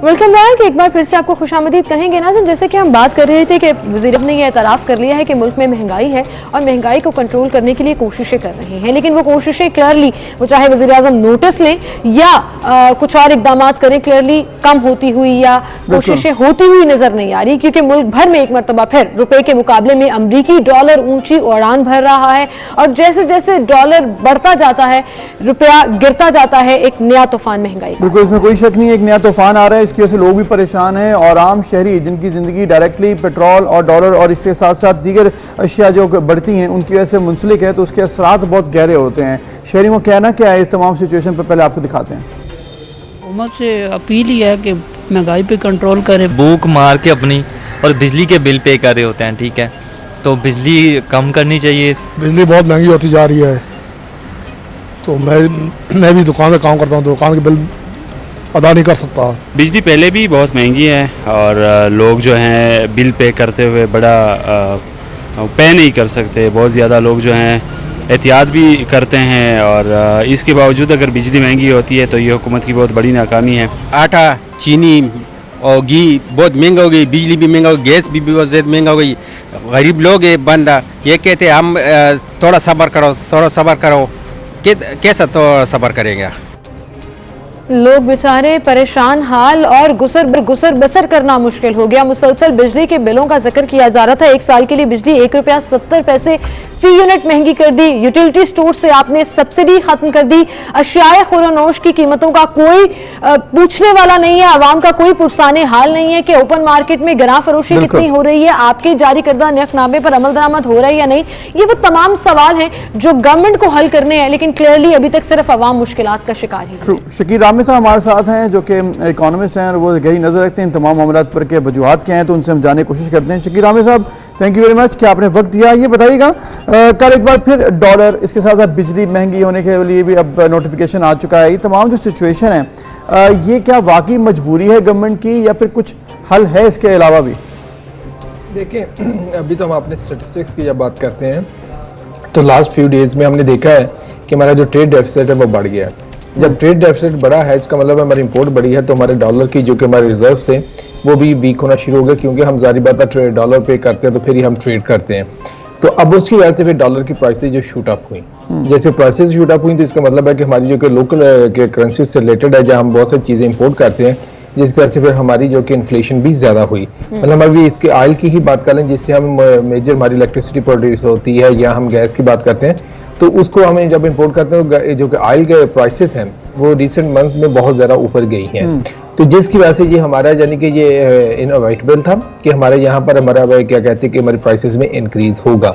welcome back. एक बार फिर से आपको खुशामदीद कहेंगे नाज़रीन। जैसे कि हम बात कर रहे थे कि वज़ीर ने ये एतराफ़ कर लिया है कि मुल्क में महंगाई है और महंगाई को कंट्रोल करने के लिए कोशिशें कर रहे हैं, लेकिन वो कोशिशें क्लियरली, वो चाहे वज़ीर आज़म नोटिस लें या कुछ और इकदाम करें, क्लियरली कम होती हुई या कोशिशें होती हुई नज़र नहीं आ रही, क्योंकि मुल्क भर में एक मरतबा फिर रुपये के मुकाबले में अमरीकी डॉलर ऊंची उड़ान भर रहा है, और जैसे जैसे डॉलर बढ़ता जाता है रुपया गिरता जाता है। एक नया तूफान महंगाई, बिल्कुल, इसमें कोई शक नहीं, एक नया तूफान आ रहा है। इसकी वजह से लोग भी परेशान हैं और आम शहरी जिनकी ज़िंदगी डायरेक्टली पेट्रोल और डॉलर और इसके साथ साथ दीगर अशिया जो बढ़ती हैं उनकी वजह से मुंसलिक है, तो उसके असरात बहुत गहरे होते हैं। शहरी को कहना क्या है इस तमाम सिचुएशन पर, पहले आपको दिखाते हैं। हुकूमत से अपील ही है कि महंगाई पे कंट्रोल करे। भूख मार के अपनी और बिजली के बिल पे कर रहे होते हैं, ठीक है, तो बिजली कम करनी चाहिए। बिजली बहुत महंगी होती जा रही है, तो मैं भी दुकान में काम करता हूँ, दुकान के बिल अदा नहीं कर सकता। बिजली पहले भी बहुत महंगी है और लोग जो हैं बिल पे करते हुए बड़ा पे नहीं कर सकते। बहुत ज़्यादा लोग जो हैं एहतियात भी करते हैं, और इसके बावजूद अगर बिजली महंगी होती है तो ये हुकूमत की बहुत बड़ी नाकामी है। आटा, चीनी और घी बहुत महंगा हो गई, बिजली भी महंगा हो गई, गैस भी बहुत ज़्यादा महंगा हो गई। गरीब लोग है बंदा, ये कहते हम थोड़ा सब्र करो, थोड़ा सब्र करो, कैसा तो सब्र करेंगे। लोग बेचारे परेशान हाल और गुसर बसर करना मुश्किल हो गया। मुसलसल बिजली के बिलों का जिक्र किया जा रहा था। एक साल के लिए बिजली ₹1.70 फी यूनिट महंगी कर दी। यूटिलिटी स्टोर से आपने सब्सिडी खत्म कर दी। अशियाए खुरोनोश की कीमतों का कोई पूछने वाला नहीं है, आवाम का कोई पुरसाने हाल नहीं है कि ओपन मार्केट में गिरा फरोशी कितनी हो रही है, आपके जारी करदा नेफ्तनामे पर अमल दरामद हो रहा है या नहीं। ये वो तमाम सवाल हैं जो गवर्नमेंट को हल करने हैं, लेकिन क्लियरली अभी तक सिर्फ अवाम मुश्किलात का शिकार है। शकीर रामी साहब हमारे साथ हैं जो कि इकोनॉमिस्ट हैं और वो गहरी नजर रखते हैं इन तमाम मामलात पर के वजूहात क्या हैं, तो उनसे हम जानने की कोशिश करते हैं। शकीर रामी साहब, थैंक यू वेरी मच कि आपने वक्त दिया। ये बताइएगा, कल एक बार फिर डॉलर, इसके साथ साथ बिजली महंगी होने के लिए भी अब नोटिफिकेशन आ चुका है। ये तमाम जो सिचुएशन है, ये क्या वाकई मजबूरी है गवर्नमेंट की या फिर कुछ हल है इसके अलावा भी? देखिए, अभी तो हम अपने स्टेटिस्टिक्स की जब बात करते हैं तो लास्ट फ्यू डेज में हमने देखा है कि हमारा जो ट्रेड डेफिसिट है वो बढ़ गया है। जब ट्रेड डेफिसिट बढ़ा है, इसका मतलब हमारी इंपोर्ट बढ़ी है, तो हमारे डॉलर की जो कि हमारे रिजर्व थे वो भी वीक होना शुरू हो गया, क्योंकि हम जारी बात है डॉलर पे करते हैं तो फिर ही हम ट्रेड करते हैं। तो अब उसकी वजह से फिर डॉलर की प्राइसेस जो शूट अप हुई, जैसे प्राइसेस शूट अप हुई तो इसका मतलब है कि हमारी जो कि लोकल के करेंसी से रिलेटेड है, जहाँ हम बहुत सारी चीज़ें इंपोर्ट करते हैं, जिसकी वजह से फिर हमारी जो कि इन्फ्लेशन भी ज़्यादा हुई। मतलब अभी इसके ऑयल की ही बात कर लें, जिससे हम मेजर हमारी इलेक्ट्रिसिटी प्रोड्यूस होती है, या हम गैस की बात करते हैं, तो उसको हमें जब इंपोर्ट करते हैं जो कि ऑयल के प्राइसेस हैं वो रिसेंट मंथ्स में बहुत ज़्यादा ऊपर गई हैं। तो जिसकी वजह से ये हमारा यानी कि ये इनोवेटेबल था कि हमारे यहाँ पर हमारा क्या कहते हैं कि हमारे प्राइसेस में इंक्रीज होगा।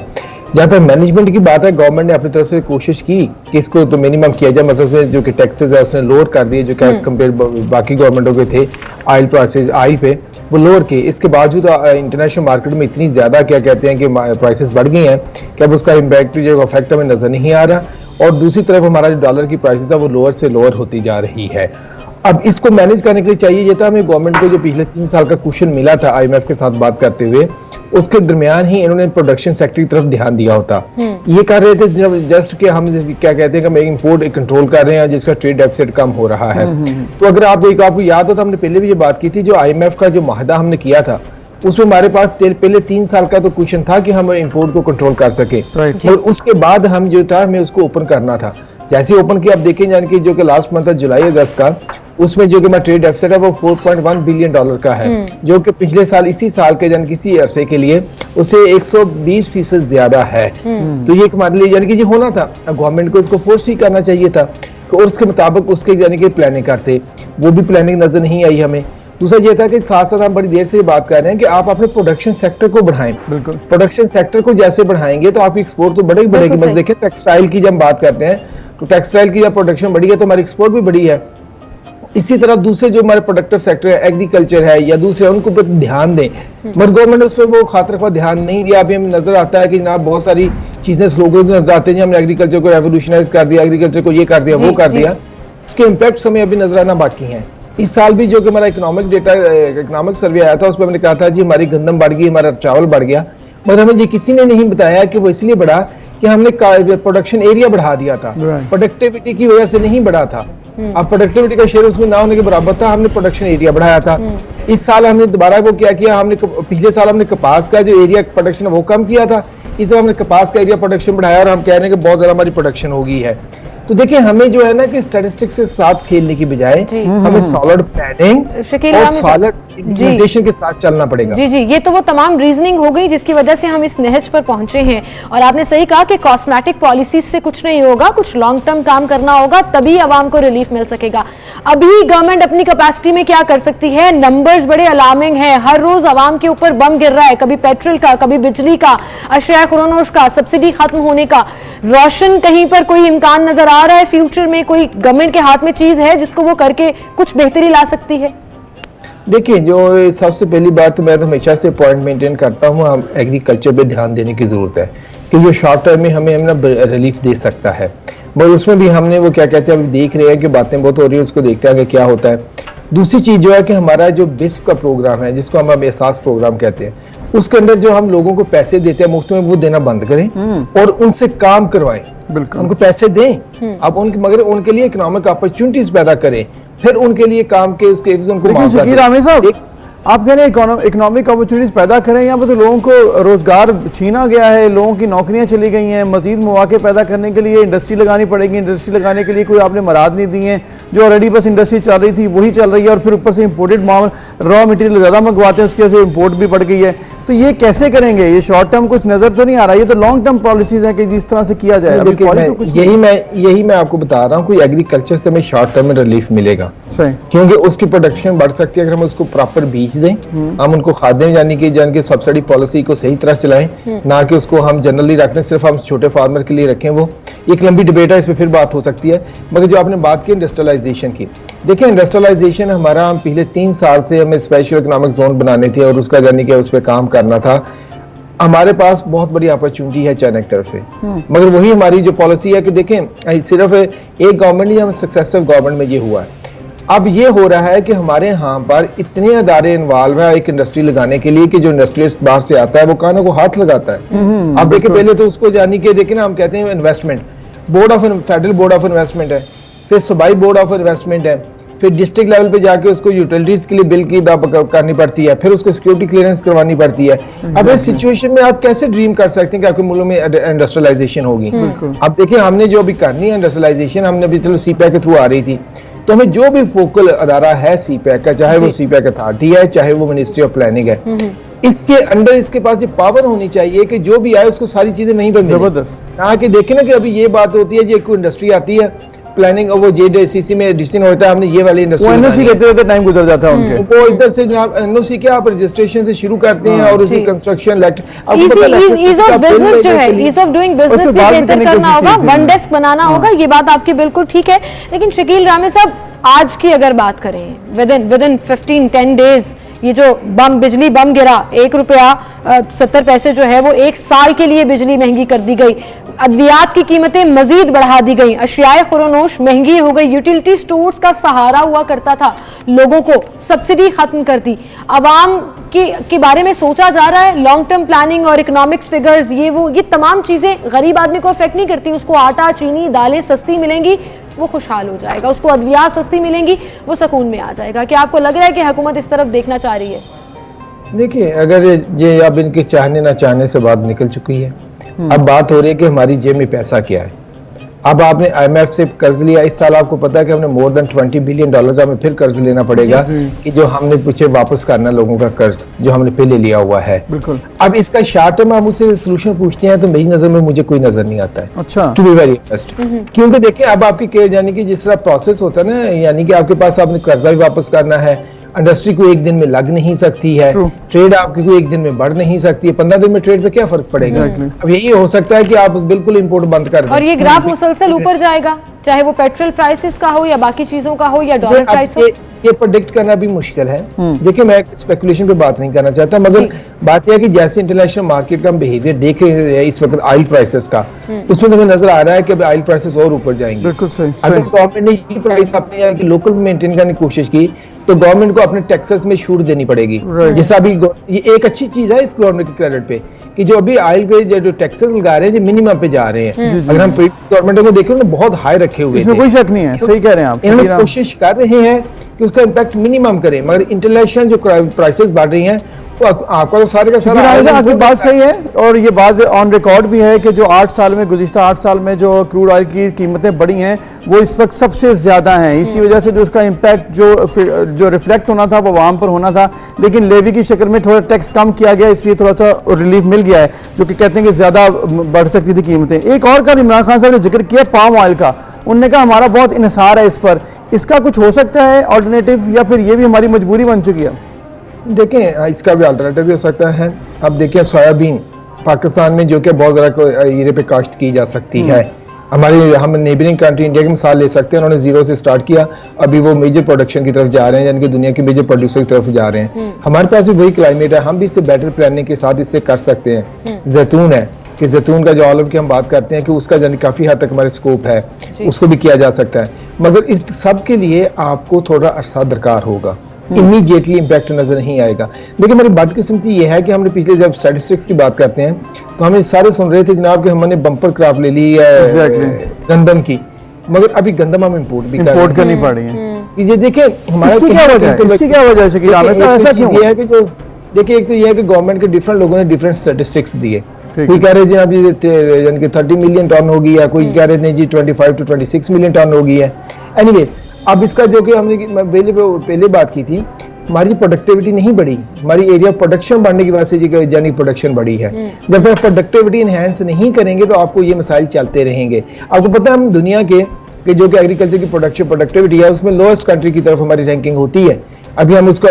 जहाँ पर मैनेजमेंट की बात है, गवर्नमेंट ने अपनी तरफ से कोशिश की कि इसको तो मिनिमम किया जाए, मतलब जो कि टैक्सेस है उसने लोअर कर दिए, जो कि एज कम्पेयर बाकी गवर्नमेंटों के थे ऑयल प्राइसेस ऑयल पे वो लोअर के। इसके बावजूद इंटरनेशनल मार्केट में इतनी ज़्यादा क्या कहते हैं कि प्राइसेस बढ़ गई हैं कि अब उसका इम्पैक्ट जो इफेक्ट हमें नजर नहीं आ रहा। और दूसरी तरफ हमारा जो डॉलर की प्राइसेस है वो लोअर से लोअर होती जा रही है। अब इसको मैनेज करने के लिए चाहिए ये था हमें गवर्नमेंट को जो पिछले 3 साल का कुशन मिला था IMF के साथ बात करते हुए, उसके दरमियान ही इन्होंने प्रोडक्शन सेक्टर की तरफ ध्यान दिया होता। ये कर रहे थे जब जस्ट कि हम क्या कहते हैं कि हम इंपोर्ट कंट्रोल कर रहे हैं जिसका ट्रेड डेफिसिट कम हो रहा है। तो अगर आपको याद हो तो हमने पहले भी ये बात की थी, जो IMF का जो माहदा हमने किया था उसमें हमारे पास पहले 3 साल का तो क्वेश्चन था कि हम इंपोर्ट को कंट्रोल कर सके, और उसके बाद हम जो था हमें उसको ओपन करना था। जैसे ओपन किया, आप देखें यानी कि जो कि लास्ट मंथ है जुलाई अगस्त का, उसमें जो कि हमारा ट्रेड डेफिसिट है वो $4.1 बिलियन का है, जो कि पिछले साल इसी साल के यानी किसी अरसे के लिए उसे 120% ज्यादा है। तो ये हमारे लिए यानी कि ये होना था, गवर्नमेंट को इसको फोर्स ही करना चाहिए था और उसके मुताबिक उसके यानी कि प्लानिंग करते, वो भी प्लानिंग नजर नहीं आई हमें। दूसरा ये था कि साथ साथ हम बड़ी देर से बात कर रहे हैं कि आप अपने प्रोडक्शन सेक्टर को बढ़ाएं। बिल्कुल, प्रोडक्शन सेक्टर को जैसे बढ़ाएंगे तो आपकी एक्सपोर्ट तो बढ़ेगी। मतलब देखें टेक्सटाइल की जब हम बात करते हैं तो टेक्सटाइल की जब प्रोडक्शन बढ़ी है तो हमारी एक्सपोर्ट भी बढ़ी है। इसी तरह दूसरे जो हमारे प्रोडक्टिव सेक्टर है, एग्रीकल्चर है या दूसरे, उनको पर ध्यान दें, मगर गवर्नमेंट उस पर वो खातिर का ध्यान नहीं दिया। अभी हमें नजर आता है कि जनाब बहुत सारी चीजें स्लोगन्स नजर आते हैं, हमने एग्रीकल्चर को रेवोल्यूशनाइज कर दिया, एग्रीकल्चर को ये कर दिया वो कर दिया, उसके इम्पैक्ट हमें अभी नजर आना बाकी है। इस साल भी जो कि हमारा इकोनॉमिक डेटा इकोनॉमिक सर्वे आया था, उस पर हमने कहा था जी हमारी गंदम बढ़ गई, हमारा चावल बढ़ गया, मगर हमें ये किसी ने नहीं बताया कि वो इसलिए बढ़ा कि हमने प्रोडक्शन एरिया बढ़ा दिया था, प्रोडक्टिविटी की वजह से नहीं बढ़ा था। अब प्रोडक्टिविटी का शेयर उसमें ना होने के बराबर था, हमने प्रोडक्शन एरिया बढ़ाया था। इस साल हमने दोबारा वो क्या किया, हमने पिछले साल हमने कपास का जो एरिया प्रोडक्शन वो कम किया था, इस बार हमने कपास का एरिया प्रोडक्शन बढ़ाया और हम कह रहे हैं कि बहुत ज्यादा हमारी प्रोडक्शन हो गई है। तो देखिए हमें जो है ना कि स्टैटिस्टिक्स के साथ खेलने की बजाय हमें सॉलिड प्लानिंग और सॉलिड इम्प्लीमेंटेशन के साथ चलना पड़ेगा। जी, ये तो वो तमाम रीजनिंग हो गई जिसकी वजह से हम इस नहज पर पहुंचे हैं। और आपने सही कहा कि कॉस्मेटिक पॉलिसीज से कुछ नहीं होगा, कुछ लॉन्ग टर्म काम करना होगा, तभी आवाम को रिलीफ मिल सकेगा। अभी गवर्नमेंट अपनी कैपेसिटी में क्या कर सकती है? नंबर्स बड़े अलार्मिंग हैं, हर रोज आवाम के ऊपर बम गिर रहा है, कभी पेट्रोल का, कभी बिजली का, अशया खुरानोश का, सब्सिडी खत्म होने का। रोशन कहीं पर कोई इम्कान नजर आ रहा है फ्यूचर में? कोई गवर्नमेंट के हाथ में चीज है जिसको वो करके कुछ बेहतरी ला सकती है? देखिए, जो सबसे पहली बात तो मैं तो हमेशा से पॉइंट मेंटेन करता हूँ, हम एग्रीकल्चर पे ध्यान देने की जरूरत है कि जो शॉर्ट टर्म में हमें ना रिलीफ दे सकता है, मगर उसमें भी हमने वो क्या कहते हैं अभी देख रहे हैं कि बातें बहुत हो रही है, उसको देखते हैं कि क्या होता है। दूसरी चीज जो है कि हमारा जो बिस्प का प्रोग्राम है, जिसको हम एहसास प्रोग्राम कहते हैं, उसके अंदर जो हम लोगों को पैसे देते हैं मुफ्त में, वो देना बंद करें और उनसे काम करवाएं। बिल्कुल, उनको पैसे दें, अब उनके मगर उनके लिए इकोनॉमिक अपॉर्चुनिटीज पैदा करें, फिर उनके लिए काम के उसके उनको शकील आमिर साहब, आप कह रहे हैं इकोनॉमिक अपॉर्चुनिटीज पैदा करें, यहाँ पर तो लोगों को रोजगार छीना गया है, लोगों की नौकरियां चली गई हैं, मजीद मौके पैदा करने के लिए इंडस्ट्री लगानी पड़ेगी। इंडस्ट्री लगाने के लिए कोई आपने मराद नहीं दी हैं, जो ऑलरेडी बस इंडस्ट्री चल रही थी वही चल रही है, और फिर ऊपर से इंपोर्टेड रॉ मटेरियल ज़्यादा मंगवाते हैं, उसकी वजह से इंपोर्ट भी बढ़ गई है। तो ये कैसे करेंगे? ये शॉर्ट टर्म कुछ नजर तो नहीं आ रहा, ये तो लॉन्ग टर्म पॉलिसीज हैं कि जिस तरह से किया जाए। यही मैं आपको बता रहा हूँ, कोई एग्रीकल्चर से हमें शॉर्ट टर्म में रिलीफ मिलेगा, क्योंकि उसकी प्रोडक्शन बढ़ सकती है अगर हम उसको प्रॉपर बीज दें, हम उनको खादें, यानी कि सब्सिडी पॉलिसी को सही तरह चलाएं, ना कि उसको हम जनरली रखने, सिर्फ हम छोटे फार्मर के लिए रखें। वो एक लंबी डिबेट है, इस पर फिर बात हो सकती है। मगर जो आपने बात की इंडस्ट्रियलाइजेशन की, देखिए इंडस्ट्रियलाइजेशन हमारा, हम पिछले 3 साल से हमें स्पेशल इकोनॉमिक जोन बनाने थे और उसका यानी कि उस पर काम करना था। हमारे पास बहुत बड़ी अपॉर्चुनिटी है चाइना की तरफ से, मगर वही हमारी जो पॉलिसी है कि देखें सिर्फ एक गवर्नमेंट नहीं, हम सक्सेसिव गवर्नमेंट में ये हुआ है। अब ये हो रहा है कि हमारे यहाँ पर इतने अदारे इन्वॉल्व है एक इंडस्ट्री लगाने के लिए कि जो इंडस्ट्रियलिस्ट बाहर से आता है वो कानों को हाथ लगाता है। अब देखिए, पहले तो उसको जानी के देखे ना, हम कहते हैं investment, federal board of investment है, फिर सूबाई बोर्ड ऑफ इन्वेस्टमेंट है, फिर डिस्ट्रिक्ट लेवल पे जाके उसको यूटिलिटीज के लिए बिल की करनी पड़ती है, फिर उसको सिक्योरिटी क्लियरेंस करवानी पड़ती है। अब इस सिचुएशन में आप कैसे ड्रीम कर सकते हैं कि आपके मुल्क में इंडस्ट्रियलाइजेशन होगी? अब देखिए हमने जो अभी करनी है इंडस्ट्रियलाइजेशन, हमने अभी चलो सीपैक के थ्रू आ रही थी, तो हमें जो भी फोकल अदारा है सीपैक का, चाहे वो सीपैक अथॉरिटी है, चाहे वो मिनिस्ट्री ऑफ प्लानिंग है, इसके अंदर इसके पास ये पावर होनी चाहिए कि जो भी आए उसको सारी चीजें नहीं बदलें। जबरदस्त ना कि देखें ना कि अभी ये बात होती है, जी कोई इंडस्ट्री आती है प्लानिंग और वो जेडीसीसी में डिसीजन होता है, हमने ये वाली इंडस्ट्री एनओसी लेते रहते टाइम गुजर जाता है उनके, वो इधर से जनाब एनओसी क्या आप रजिस्ट्रेशन से शुरू करते हैं और उसकी कंस्ट्रक्शन ईज ऑफ बिजनेस जो है, ईज ऑफ डूइंग बिजनेस भी बेहतर करना होगा, वन डेस्क बनाना होगा, ये बात आपकी बिल्कुल ठीक है। लेकिन शकील रामी साहब, आज की अगर बात करें विद इन 15-10 डेज ये जो बिजली बम गिरा, 1 रुपया 70 पैसे जो है वो 1 साल के लिए बिजली महंगी कर दी गई, अद्वियात की कीमतें मजीद बढ़ा दी गई, अशियाए खुरोनोश महंगी हो गई, यूटिलिटी स्टोर्स का सहारा हुआ करता था लोगों को, सब्सिडी खत्म कर दी, आवाम के बारे में सोचा जा रहा है, लॉन्ग टर्म प्लानिंग और इकोनॉमिक्स फिगर्स, ये तमाम चीजें गरीब आदमी को अफेक्ट नहीं करती। उसको आटा चीनी दालें सस्ती मिलेंगी, वो खुशहाल हो जाएगा, उसको अद्वियात सस्ती मिलेंगी, वो सुकून में आ जाएगा। क्या आपको लग रहा है कि हुकूमत इस तरफ देखना चाह रही है? देखिए, अगर ये अब इनके चाहने ना चाहने से बात निकल चुकी है, अब बात हो रही है कि हमारी जेब में पैसा क्या है। अब आपने IMF से कर्ज लिया, इस साल आपको पता है कि हमने मोर देन $20 बिलियन का हमें फिर कर्ज लेना पड़ेगा कि जो हमने पीछे वापस करना लोगों का कर्ज जो हमने पहले लिया हुआ है। बिल्कुल। अब इसका शॉर्ट टर्म हम उससे सोल्यूशन पूछते हैं तो मेरी नजर में मुझे कोई नजर नहीं आता है। अच्छा। टू बी वेरी ऑनेस्ट, क्योंकि देखिए अब आपकी केयर यानी कि जिस तरह प्रोसेस होता है ना, यानी कि आपके पास आपने कर्जा भी वापस करना है, इंडस्ट्री को एक दिन में लग नहीं सकती है, ट्रेड आपकी को एक दिन में बढ़ नहीं सकती है, 15 दिन में ट्रेड पे क्या फर्क पड़ेगा? अब यही हो सकता है कि आप बिल्कुल इंपोर्ट बंद कर दें और ये ग्राफ मुसलसल ऊपर जाएगा, चाहे वो पेट्रोल प्राइसेस का हो या बाकी चीजों का हो या डॉलर प्राइस हो। ये प्रेडिक्ट करना भी मुश्किल है। देखिए, मैं स्पेकुलेशन पे बात नहीं करना चाहता, मगर बात यह है कि जैसे इंटरनेशनल मार्केट का हम बिहेवियर देख रहे हैं इस वक्त ऑयल प्राइसेस का, उसमें हमें नजर आ रहा है कि ऑयल प्राइसेस और ऊपर जाएंगे। बिल्कुल सही। अगर गवर्नमेंट ने ये प्राइस अपने यहाँ की लोकल मेंटेन करने की कोशिश की तो गवर्नमेंट को अपने टैक्सेस में छूट देनी पड़ेगी। जैसा अभी ये एक अच्छी चीज है इस गवर्नमेंट के क्रेडिट पे कि जो अभी ऑयल पे जो टैक्सेस लगा रहे हैं जो मिनिमम पे जा रहे हैं, अगर हम गवर्नमेंट को देखें तो बहुत हाई रखे हुए, इसमें कोई शक नहीं है, सही कह रहे हैं आप। इन्होंने कोशिश कर रहे हैं कि उसका इम्पैक्ट मिनिमम करें, मगर इंटरनेशनल जो प्राइसेस बढ़ रही हैं आपका तो सारे का सारा आपकी बात सही है और ये बात ऑन रिकॉर्ड भी है कि जो 8 साल में गुज़िश्ता 8 साल में जो क्रूड ऑयल की कीमतें बढ़ी हैं वो इस वक्त सबसे ज़्यादा हैं। इसी वजह से जो उसका इम्पैक्ट जो रिफ्लेक्ट होना था वो आवाम पर होना था, लेकिन लेवी की शक्ल में थोड़ा टैक्स कम किया गया, इसलिए थोड़ा सा रिलीफ मिल गया है, जो कि कहते हैं कि ज़्यादा बढ़ सकती थी कीमतें। एक और का इमरान खान साहब ने जिक्र किया पाम ऑयल का, उन्होंने कहा हमारा बहुत इन्हिसार है इस पर, इसका कुछ हो सकता है ऑल्टरनेटिव या फिर ये भी हमारी मजबूरी बन चुकी है? देखें, इसका भी अल्टरनेटिव भी हो सकता है। अब देखिए, सोयाबीन पाकिस्तान में जो कि बहुत ज़्यादा एरिया पे काश्त की जा सकती है, हम नेबरिंग कंट्री इंडिया की मिसाल ले सकते हैं, उन्होंने जीरो से स्टार्ट किया, अभी वो मेजर प्रोडक्शन की तरफ जा रहे हैं, यानी कि दुनिया के मेजर प्रोड्यूसर की तरफ जा रहे हैं। हमारे पास भी वही क्लाइमेट है, हम भी इससे बेटर प्लानिंग के साथ इससे कर सकते हैं। जैतून है कि जैतून का जो ऑलिव की हम बात करते हैं कि उसका यानी काफ़ी हद तक हमारे स्कोप है, उसको भी किया जा सकता है, मगर इस सब के लिए आपको थोड़ा अरसा दरकार होगा, इमीडिएटली इंपैक्ट नजर नहीं आएगा। देखिए, मेरी बदकिस्मती ये है कि हमने पिछले जब स्टैटिस्टिक्स की बात करते हैं तो हमें सारे सुन रहे थे जनाब कि हमने बम्पर क्रॉप ले ली गंदम की, मगर अभी गंदम हम इंपोर्ट करनी पड़ रही है। ये देखिए हमारे इसकी क्या वजह है? ऐसा क्यों है? कि जो देखिए, एक तो ये है कि गवर्नमेंट के डिफरेंट लोगों ने डिफरेंट स्टैटिस्टिक्स दिए, कोई कह रहे थे अभी यानी कि 30 मिलियन टन होगी, या कोई कह रहे थे जी 25 to 26 मिलियन टन होगी है। एनीवे, अब इसका जो कि हमने पहले बात की थी, हमारी प्रोडक्टिविटी नहीं बढ़ी, हमारी एरिया प्रोडक्शन बढ़ने की वजह से यानी प्रोडक्शन बढ़ी है। जब तक प्रोडक्टिविटी इनहेंस नहीं करेंगे तो आपको ये मसाइल चलते रहेंगे। आपको पता है हम दुनिया के जो कि एग्रीकल्चर की प्रोडक्टिविटी है उसमें लोएस्ट कंट्री की तरफ हमारी रैंकिंग होती है। अभी हम उसको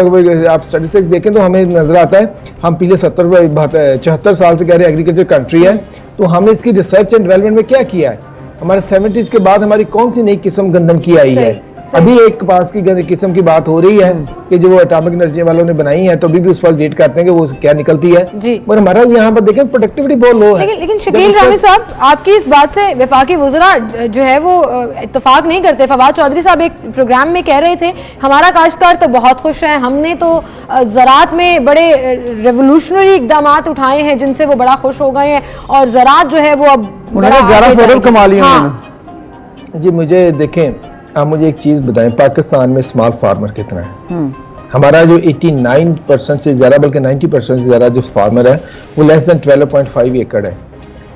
आप स्टैटिस्टिक्स देखें तो हमें नजर आता है हम पिछले 74 साल से कह रहे हैं एग्रीकल्चर कंट्री है, तो हमने इसकी रिसर्च एंड डेवलपमेंट में क्या किया है? हमारे 70s के बाद हमारी कौन सी नई किस्म गंदम की आई है? अभी एक कपास की किस्म की बात हो रही है कि जो वो एटॉमिक एनर्जी वालों ने बनाई है, तो अभी भी उस पर वेट करते हैं कि वो क्या निकलती है। और हमारा यहाँ पर देखें प्रोडक्टिविटी बहुत लो है। लेकिन शकील रामी साहब, आपकी इस बात से वफाकी वज़रा जो है वो इत्तेफाक नहीं करते। फवाद चौधरी साहब एक प्रोग्राम में कह रहे थे हमारा काश्तकार तो बहुत खुश है, हमने तो ज़राअत में बड़े रेवोल्यूशनरी इकदाम उठाए हैं जिनसे वो बड़ा खुश हो गए हैं और ज़राअत जो है वो अब 11 कमा लिया। जी, मुझे देखें आप मुझे एक चीज बताएं, पाकिस्तान में स्मॉल फार्मर कितना है? हमारा जो 89% से ज्यादा, बल्कि 90% से ज्यादा जो फार्मर है वो लेस देन 12.5 एकड़ है।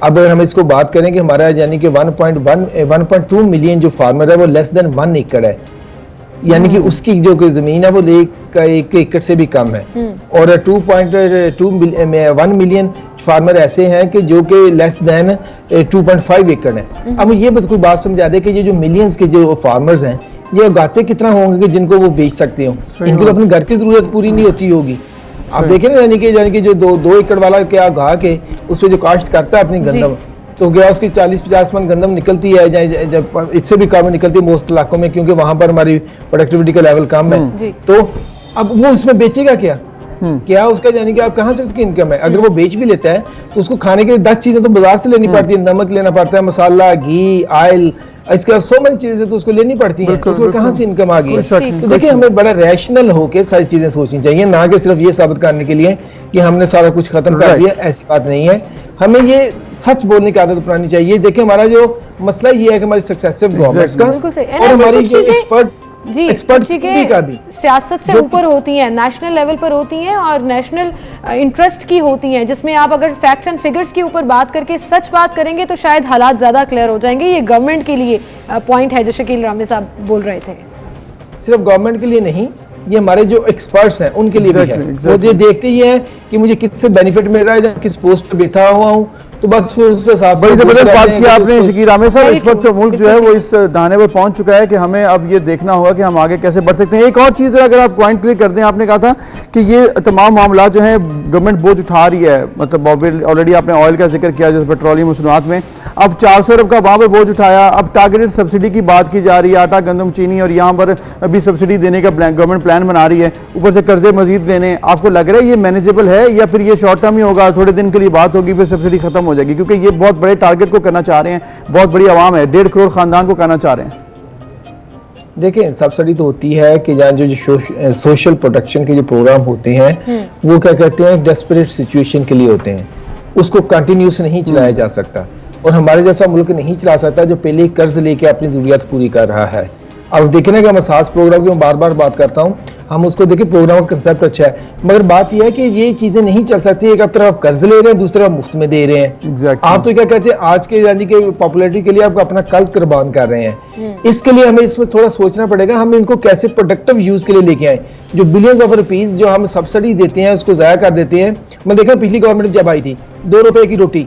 अब अगर हम इसको बात करें कि हमारा यानी कि 1.2 मिलियन जो फार्मर है वो लेस देन 1 एकड़ है, यानी कि उसकी जो जमीन है वो 1 एकड़ से भी कम है। और 1 मिलियन फार्मर ऐसे हैं कि जो कि लेस देन 2.5 एकड़ है। अब ये कोई बात समझा दे कि ये जो मिलियंस के जो फार्मर्स हैं ये उगाते कितना होंगे कि जिनको वो बेच सकते हो? इनको तो अपने घर की जरूरत पूरी नहीं होती होगी। आप देखें ना, यानी कि जो 2 एकड़ वाला क्या उगा के उस पर जो काश्त करता है अपनी गंदम, तो गया उसकी 40-50 मन गंदम निकलती है, जब इससे भी कम निकलती है मोस्ट इलाकों में, क्योंकि वहां पर हमारी प्रोडक्टिविटी का लेवल कम है। तो अब वो उसमें बेचेगा क्या उसका, यानी कि आप कहाँ से उसकी इनकम है? अगर वो बेच भी लेता है तो उसको खाने के लिए 10 चीजें तो बाजार से लेनी पड़ती है, नमक लेना पड़ता है, मसाला, घी, ऑयल, इसके बाद सो मेनी चीजें तो उसको लेनी पड़ती हैं। उसको कहाँ से इनकम आ गई है? तो देखिए, हमें बड़ा रैशनल होकर सारी चीजें सोचनी चाहिए, ना कि सिर्फ ये साबित करने के लिए कि हमने सारा कुछ खत्म कर दिया। ऐसी बात नहीं है, हमें ये सच बोलने की आदत अपनानी चाहिए। देखिए, हमारा जो मसला ये है कि हमारी सक्सेसिव गवर्नमेंट्स का और हमारी जो एक्सपर्ट का भी सियासत से ऊपर होती हैं, नेशनल लेवल पर होती हैं और नेशनल इंटरेस्ट की होती हैं, जिसमें आप अगर फैक्ट्स एंड फिगर्स के ऊपर बात करके सच बात करेंगे तो शायद हालात ज्यादा क्लियर हो जाएंगे। ये गवर्नमेंट के लिए पॉइंट है जो शकील रामी साहब बोल रहे थे। सिर्फ गवर्नमेंट के लिए नहीं, ये हमारे जो एक्सपर्ट्स हैं उनके लिए भी है। वो ये देखते ही हैं कि मुझे किससे बेनिफिट मिल रहा है, जब किस पोस्ट पे बैठा हुआ हूँ, तो बस उससे साथ बड़ी जबरदस्त बात की आपने शकील आमिर साहब। इस वक्त मुल्क जो है वो इस दाने पर पहुंच चुका है कि हमें अब ये देखना होगा कि हम आगे कैसे बढ़ सकते हैं। एक और चीज़ अगर आप पॉइंट क्लियर कर दें, आपने कहा था कि ये तमाम मामला जो है गवर्नमेंट बोझ उठा रही है, मतलब ऑलरेडी आपने ऑयल का जिक्र किया, जैसे पेट्रोलियम मसनूआत में अब 400 अरब का वहाँ पर बोझ उठाया। अब टारगेटेड सब्सिडी की बात की जा रही है, आटा, गंदम, चीनी, और यहाँ पर अभी सब्सिडी देने का गवर्नमेंट प्लान बना रही है, ऊपर से कर्जे मजीद लेने। आपको लग रहा है ये मैनेजेबल है या फिर ये शॉर्ट टर्म ही होगा, थोड़े दिन के लिए बात होगी फिर सब्सिडी खत्म हो जाएगी? क्योंकि ये बहुत बड़े टारगेट को करना चाह रहे हैं, बहुत बड़ी आवाम है, 1.5 करोड़ खानदान को करना चाह रहे हैं। देखिए, सब्सिडी तो होती है कि जहाँ जो सोशल प्रोटेक्शन के जो प्रोग्राम होते हैं वो क्या कहते हैं, डेस्परेट सिचुएशन के लिए होते हैं, उसको कंटिन्यूस नहीं चलाया जा सकता। और हमारे जैसा मुल्क नहीं चला सकता जो पहले कर्ज लेके अपनी जरूरियात पूरी कर रहा है। अब देखें ना कि हम सास प्रोग्राम की मैं बार बार बात करता हूँ, हम उसको देखिए, प्रोग्राम का कंसेप्ट अच्छा है, मगर बात यह है कि ये चीजें नहीं चल सकती। एक तरफ कर्ज ले रहे हैं, दूसरी तरफ मुफ्त में दे रहे हैं। आप तो क्या कहते हैं, आज के यानी कि पॉपुलैरिटी के लिए आप अपना कल कुर्बान कर रहे हैं। इसके लिए हमें इसमें थोड़ा सोचना पड़ेगा, हम इनको कैसे प्रोडक्टिव यूज के लिए लेके आए। जो बिलियंस ऑफ रुपीज जो हम सब्सिडी देते हैं उसको जाया कर देते हैं। मैं देखा पिछली गवर्नमेंट जब आई थी, 2 रुपए की रोटी,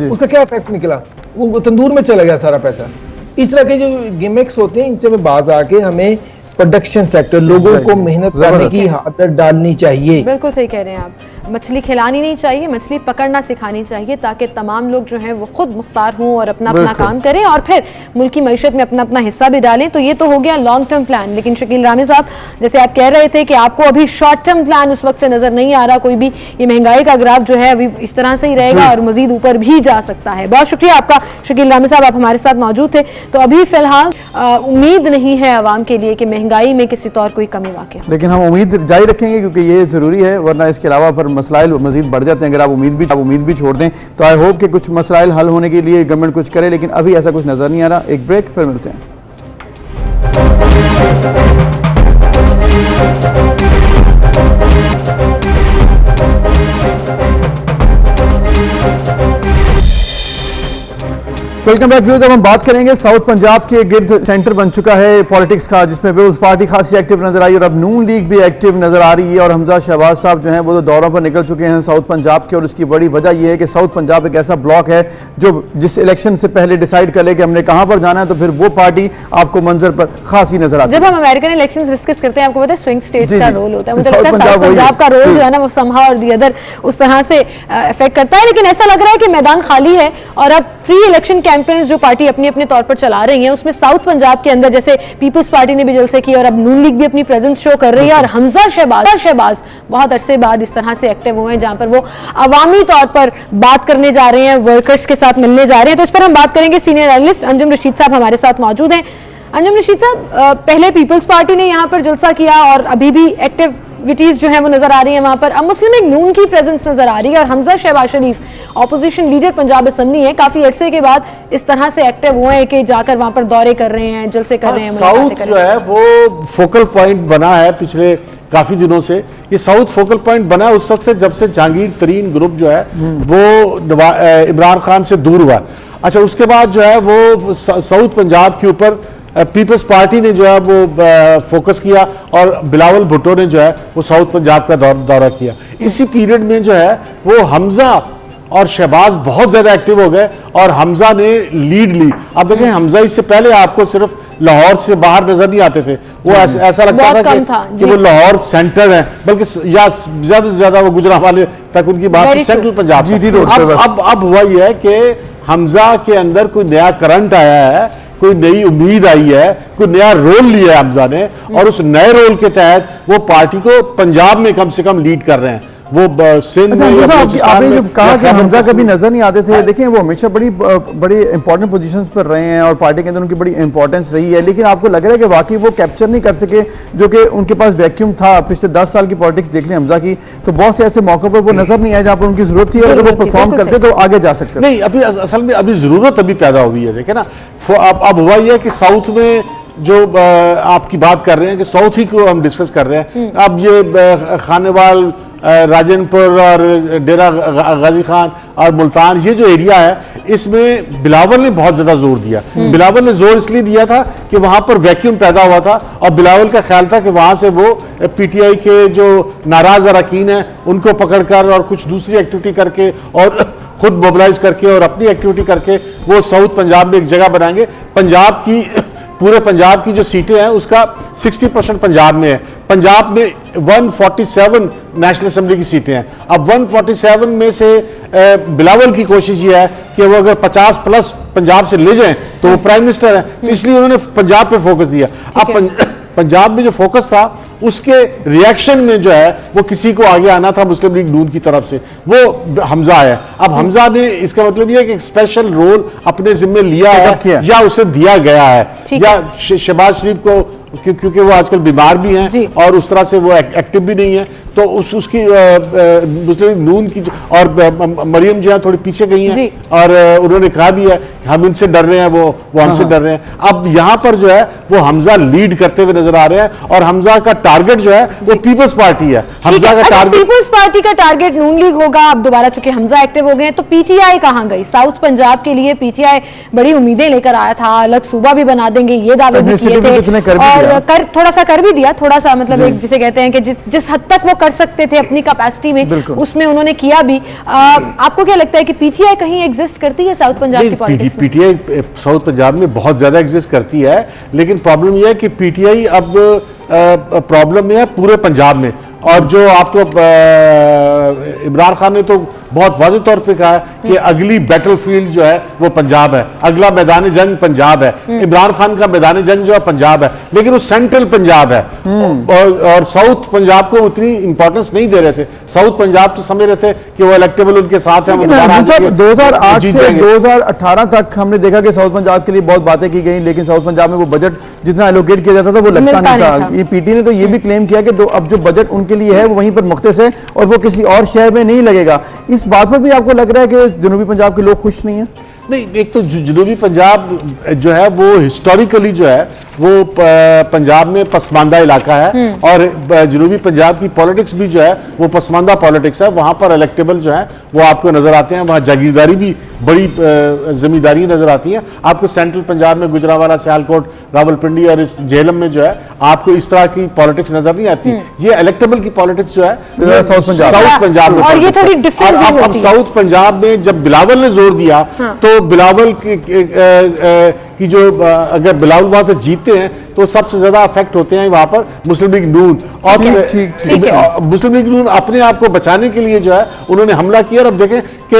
उसका क्या इफेक्ट निकला, वो तंदूर में चला गया सारा पैसा। इस तरह के जो गिमिक्स होते हैं इनसे हमें बाज आके हमें प्रोडक्शन सेक्टर, लोगों को मेहनत करने की आदत डालनी चाहिए। बिल्कुल सही कह रहे हैं आप, मछली खिलानी नहीं चाहिए, मछली पकड़ना सिखानी चाहिए, ताकि तमाम लोग जो हैं वो खुद मुख्तार हों और अपना अपना काम करें और फिर मुल्क की मईशत में अपना अपना हिस्सा भी डालें। तो ये तो हो गया लॉन्ग टर्म प्लान। लेकिन शकील रामी साहब, जैसे आप कह रहे थे कि आपको अभी शॉर्ट टर्म प्लान उस वक्त से नजर नहीं आ रहा कोई भी, ये महंगाई का ग्राफ जो है अभी इस तरह से ही रहेगा और मजीद ऊपर भी जा सकता है। बहुत शुक्रिया आपका शकील रामी साहब, आप हमारे साथ मौजूद थे। तो अभी फिलहाल उम्मीद नहीं है आवाम के लिए कि महंगाई में किसी तौर कोई कमी वाक़, लेकिन हम उम्मीद जारी रखेंगे क्योंकि ये जरूरी है, वरना इसके अलावा फिर मसलाइल मजीद बढ़ जाते हैं। अगर आप उम्मीद भी छोड़ दें तो आई होप कि कुछ मसलाइल हल होने के लिए गवर्नमेंट कुछ करे, लेकिन अभी ऐसा कुछ नजर नहीं आ रहा। एक ब्रेक, फिर मिलते हैं। Welcome back viewers. अब हम बात करेंगे साउथ पंजाब के गिर्द सेंटर बन चुका है पॉलिटिक्स का, जिसमें पीपल्स पार्टी खासी एक्टिव नजर आई और अब नून लीग भी एक्टिव नजर आ रही है। और हमजा शहबाज साहब जो हैं वो तो दौरों पर निकल चुके हैं साउथ पंजाब के, और उसकी बड़ी वजह यह है कि साउथ पंजाब एक ऐसा ब्लॉक है जो जिस इलेक्शन से पहले डिसाइड कर ले कि हमने कहां पर जाना है, तो फिर वो पार्टी आपको मंजर पर खासी नजर आती है। जब हम अमेरिकन इलेक्शन डिस्कस करते हैं, आपको पता है स्विंग स्टेट्स का रोल होता है, मुझे लगता है साउथ पंजाब का रोल जो है ना वो समहा और दी अदर उस तरह से इफेक्ट करता है। लेकिन ऐसा लग रहा है कि मैदान खाली है और अब प्री इलेक्शन कैंपेन्स जो पार्टी अपने अपने तौर पर चला रही है, उसमें साउथ पंजाब के अंदर जैसे पीपल्स पार्टी ने भी जलसे की और अब नून लीग भी अपनी प्रेजेंस शो कर रही है। और हमजा शहबाज बहुत अरसे बाद इस तरह से एक्टिव हुए हैं, जहां पर वो अवामी तौर पर बात करने जा रहे हैं, वर्कर्स के साथ मिलने जा रहे हैं। तो इस पर हम बात करेंगे। सीनियर एनालिस्ट अंजुम रशीद साहब हमारे साथ मौजूद हैं। अंजुम रशीद साहब, पहले पीपल्स पार्टी ने यहाँ पर जलसा किया और अभी भी एक्टिव एक्टिविटीज जो है वो नजर आ रही है वहां पर। अब मुस्लिम लीग नून की प्रेजेंस नजर आ रही है और हमजा शहबाज शरीफ ऑपोजिशन लीडर पंजाब असेंबली है, काफी अरसे के बाद इस तरह से एक्टिव हुए हैं कि जाकर वहां पर दौरे कर रहे हैं, जलसे कर रहे हैं। साउथ जो है वो फोकल पॉइंट बना है पिछले काफी दिनों से। ये साउथ फोकल पॉइंट बना है उस वक्त से जब से जहांगीर तरीन ग्रुप जो है वो इमरान खान से दूर हुआ। अच्छा, उसके बाद जो है वो साउथ पंजाब के ऊपर पीपल्स पार्टी ने जो है वो फोकस किया और बिलावल भुट्टो ने जो है वो साउथ पंजाब का दौरा किया। इसी पीरियड में जो है वो हमजा और शहबाज बहुत ज्यादा एक्टिव हो गए और हमजा ने लीड ली। अब देखें, हमजा इससे पहले आपको सिर्फ लाहौर से बाहर नजर नहीं आते थे, वो ऐसा लगता था कि वो लाहौर सेंटर है, बल्कि या ज्यादा से ज्यादा वो गुजरांवाले तक उनकी बात सेंट्रल पंजाब। अब हुआ ये है कि हमजा के अंदर कोई नया करंट आया है, कोई नई उम्मीद आई है, कोई नया रोल लिया है हमजा ने, और उस नए रोल के तहत वो पार्टी को पंजाब में कम से कम लीड कर रहे हैं। वो सिंध में आपने जब कहा कि हमजा कभी नजर नहीं आते थे, देखें वो हमेशा बड़ी इंपॉर्टेंट पोजीशंस पर रहे हैं और पार्टी के अंदर उनकी बड़ी इंपॉर्टेंस रही है, लेकिन आपको लग रहा है कि वाकई वो कैप्चर नहीं कर सके जो कि उनके पास वैक्यूम था। पिछले 10 साल की पॉलिटिक्स देख लें हमजा की, तो बहुत से ऐसे मौकों पर वो नजर नहीं आए जहाँ पर उनकी जरूरत थी, और अगर वो परफॉर्म करते तो आगे जा सकते। नहीं, अभी असल में अभी जरूरत अभी पैदा हुई है, देखे ना। अब हुआ ये है कि साउथ में जो आपकी बात कर रहे हैं कि साउथ ही को हम डिस्कस कर रहे हैं। अब ये खानेवाल, राजनपुर और डेरा गाजी खान और मुल्तान, ये जो एरिया है, इसमें बिलावल ने बहुत ज्यादा जोर दिया। बिलावल ने जोर इसलिए दिया था कि वहां पर वैक्यूम पैदा हुआ था और बिलावल का ख्याल था कि वहां से वो पीटीआई के जो नाराज अरकान हैं उनको पकड़कर और कुछ दूसरी एक्टिविटी करके और खुद मोबिलाइज करके और अपनी एक्टिविटी करके वो साउथ पंजाब में एक जगह बनाएंगे। पंजाब की, पूरे पंजाब की जो सीटें हैं उसका 60% पंजाब में है। पंजाब में 147 नेशनल असेंबली की सीटें हैं। अब 147 में से बिलावल की कोशिश ये है कि वो अगर 50+ पंजाब से ले जाएं तो वो प्राइम मिनिस्टर है, तो इसलिए उन्होंने पंजाब पे फोकस दिया। अब पंजाब में जो फोकस था उसके रिएक्शन में जो है वो किसी को आगे आना था मुस्लिम लीग नून की तरफ से, वो हमजा है। अब हमजा ने, इसका मतलब ये है कि एक स्पेशल रोल अपने जिम्मे लिया है या उसे दिया गया है, या शहबाज शरीफ को क्योंकि वो आजकल बीमार भी हैं और उस तरह से वो एक्टिव भी नहीं है, तो उसकी मुस्लिम लीग नून की और मरियम जो है थोड़ी पीछे गई हैं और उन्होंने कहा भी है हम इनसे डर रहे हैं, वो हमसे डर रहे हैं। अब यहाँ पर जो है वो हमजा लीड करते हुए नजर आ रहे हैं और हमजा का टारगेट जो है वो पीपल्स पार्टी है। हमजा का टारगेट, पीपल्स पार्टी का टारगेट नून लीग होगा। अब दोबारा चूंकि हमजा एक्टिव हो गए तो पीटीआई कहां गई? साउथ पंजाब के लिए पीटीआई बड़ी उम्मीदें लेकर आया था, अलग सूबा भी बना देंगे, ये दावे भी किए थे और थोड़ा सा कर भी दिया, थोड़ा सा मतलब एक जिसे कहते हैं कि जिस हद तक वो कर सकते थे अपनी कैपेसिटी में, उसमें उन्होंने किया भी। आपको क्या लगता है कि पीटीआई कहीं एग्जिस्ट करती है साउथ पंजाब की पॉलिटिक्स में? पीटीआई साउथ पंजाब में बहुत ज्यादा एग्जिस्ट करती है, लेकिन प्रॉब्लम यह है कि पीटीआई अब प्रॉब्लम में है पूरे पंजाब में। और जो आपको इमरान खान ने तो बहुत वाज़ेह तौर पे कहा है कि अगली बैटलफील्ड जो है वो पंजाब है, अगला मैदान जंग पंजाब है। इमरान खान का मैदान जंग जो है पंजाब है, लेकिन वो सेंट्रल पंजाब है और साउथ पंजाब को उतनी इंपॉर्टेंस नहीं दे रहे थे। साउथ पंजाब तो समझ रहे थे कि वो इलेक्टेबल उनके साथ है। 2008 से 2018 तक हमने देखा कि साउथ पंजाब के लिए बहुत बातें की गई, लेकिन साउथ पंजाब में वो बजट जितना एलोकेट किया जाता था वो लगता नहीं था। ये पीटी ने तो ये भी क्लेम किया कि अब जो बजट उनके लिए है वो वहीं पर मुख्तस है और वो किसी और शहर में नहीं लगेगा। इस बात पर भी आपको लग रहा है कि जनूबी पंजाब के लोग खुश नहीं है? नहीं, एक तो जनूबी पंजाब जो है वो हिस्टोरिकली जो है वो पंजाब में पसमानदा इलाका है और जनूबी पंजाब की पॉलिटिक्स भी जो है वो पसमानदा पॉलिटिक्स है। वहां पर इलेक्टेबल जो है वो आपको नजर आते हैं, वहां जागीरदारी भी बड़ी जमींदारी नजर आती है। आपको सेंट्रल पंजाब में गुजरांवाला, सियालकोट, रावलपिंडी और इस झेलम में जो है आपको इस तरह की पॉलिटिक्स नजर नहीं आती। ये इलेक्टेबल की पॉलिटिक्स जो है साउथ पंजाब में। अब साउथ पंजाब में जब बिलावल ने जोर दिया तो बिलावल की जो अगर बिलावल वहां से जीतते हैं तो सबसे ज्यादा अफेक्ट होते हैं वहां पर मुस्लिम लीग नून। और मुस्लिम लीग नून अपने आप को बचाने के लिए जो है उन्होंने हमला किया। और अब देखें कि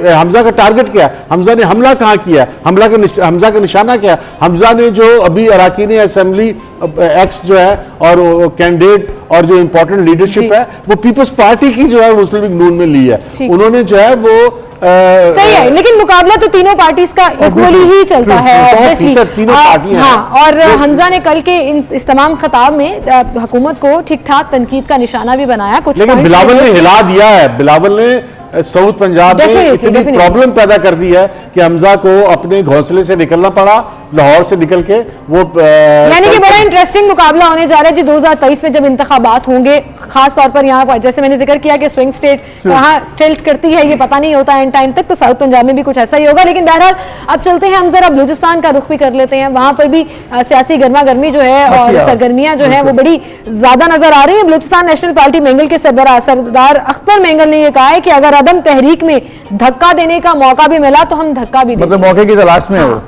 हमजा का टारगेट क्या है, हमजा ने हमला कहां किया, हमजा का निशाना क्या है। हमजा ने जो अभी अरकान असेंबली एक्स जो है और कैंडिडेट और जो इंपॉर्टेंट लीडरशिप है वो पीपल्स पार्टी की जो है मुस्लिम लीग नून में ली है। उन्होंने जो है वो सही है, लेकिन मुकाबला तो तीनों पार्टीज का इक्वली ही चलता है। 100% तीनों पार्टियां हैं। हाँ, और हमजा ने कल के इस तमाम खिताब में हुकूमत को ठीक ठाक तनकीद का निशाना भी बनाया। कुछ लेकिन बिलावल ने हिला दिया है, बिलावल ने साउथ पंजाब में इतनी प्रॉब्लम पैदा कर दी है कि हमजा को अपने घोंसले से निकलना पड़ा, लाहौर से निकल के वो यानी कि बड़ा इंटरेस्टिंग मुकाबला होने जा रहा है जी 2023 में जब इंतखाबात होंगे, खास तौर पर यहाँ पर जैसे मैंने जिक्र किया कि स्विंग स्टेट कहाँ टिल्ट करती है ये पता नहीं होता एंड टाइम तक, तो साउथ पंजाब में भी कुछ ऐसा ही होगा। लेकिन बहरहाल अब चलते हैं हम जरा बलूचिस्तान का रुख भी कर लेते हैं। वहां पर भी सियासी गर्मा गर्मी जो है और सरगर्मियां जो है वो बड़ी ज्यादा नजर आ रही है। बलूचिस्तान नेशनल पार्टी मेंगल के सरदार अख्तर मेंगल ने यह कहा है कि अगर अदम तहरीक में धक्का देने का मौका भी मिला तो हम धक्का भी देंगे। मतलब मौके की तलाश में हो।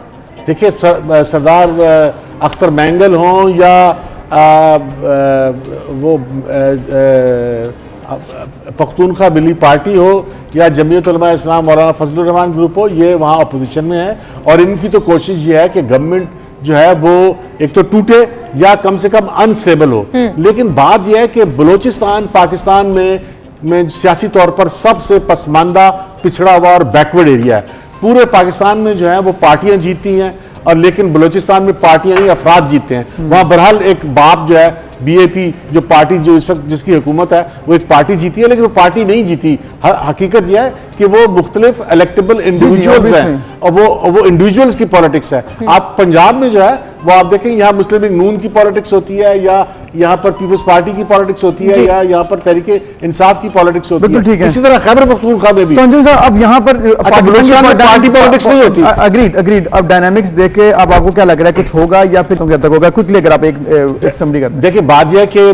देखिए सरदार अख्तर मेंगल हों या वो पख्तूनख्वा मिली पार्टी हो या जमीयत उलमा इस्लाम मौलाना फजलुर रहमान ग्रुप हो, ये वहाँ अपोजिशन में है और इनकी तो कोशिश ये है कि गवर्नमेंट जो है वो एक तो टूटे या कम से कम अनस्टेबल हो। लेकिन बात यह है कि बलूचिस्तान पाकिस्तान में सियासी तौर पर सबसे पसमानदा, पिछड़ा हुआ और बैकवर्ड एरिया है। पूरे पाकिस्तान में जो है वो पार्टियां जीतती हैं और लेकिन बलूचिस्तान में पार्टियां नहीं, अफराद जीतते हैं। वहां बहरहाल एक बाप जो है बीएपी जो पार्टी जो इस वक्त जिसकी हुकूमत है वो एक पार्टी जीती है, लेकिन वो पार्टी नहीं जीती। हकीकत यह है कि वो मुख्तलिफ इलेक्टेबल इंडिविजुअल्स हैं और वो इंडिविजुअल्स की पॉलिटिक्स है। आप पंजाब में जो है वो आप देखें यहाँ मुस्लिम लीग नून की पॉलिटिक्स होती है या यहाँ पर पीपल्स पार्टी की पॉलिटिक्स होती है या यहाँ पर तहरीके इंसाफ की पॉलिटिक्स होती है। इसी तरह खैबर पख्तूनख्वा में भी। तो अंजुम साहब अब यहाँ पर बलूचिस्तान में पार्टी पॉलिटिक्स नहीं होती। अग्रीड। अब डायनामिक्स देखे अब आपको क्या लग रहा है, कुछ होगा या फिर कब तक होगा? क्विकली अगर आप एक समरी कर। देखिए बात यह है कि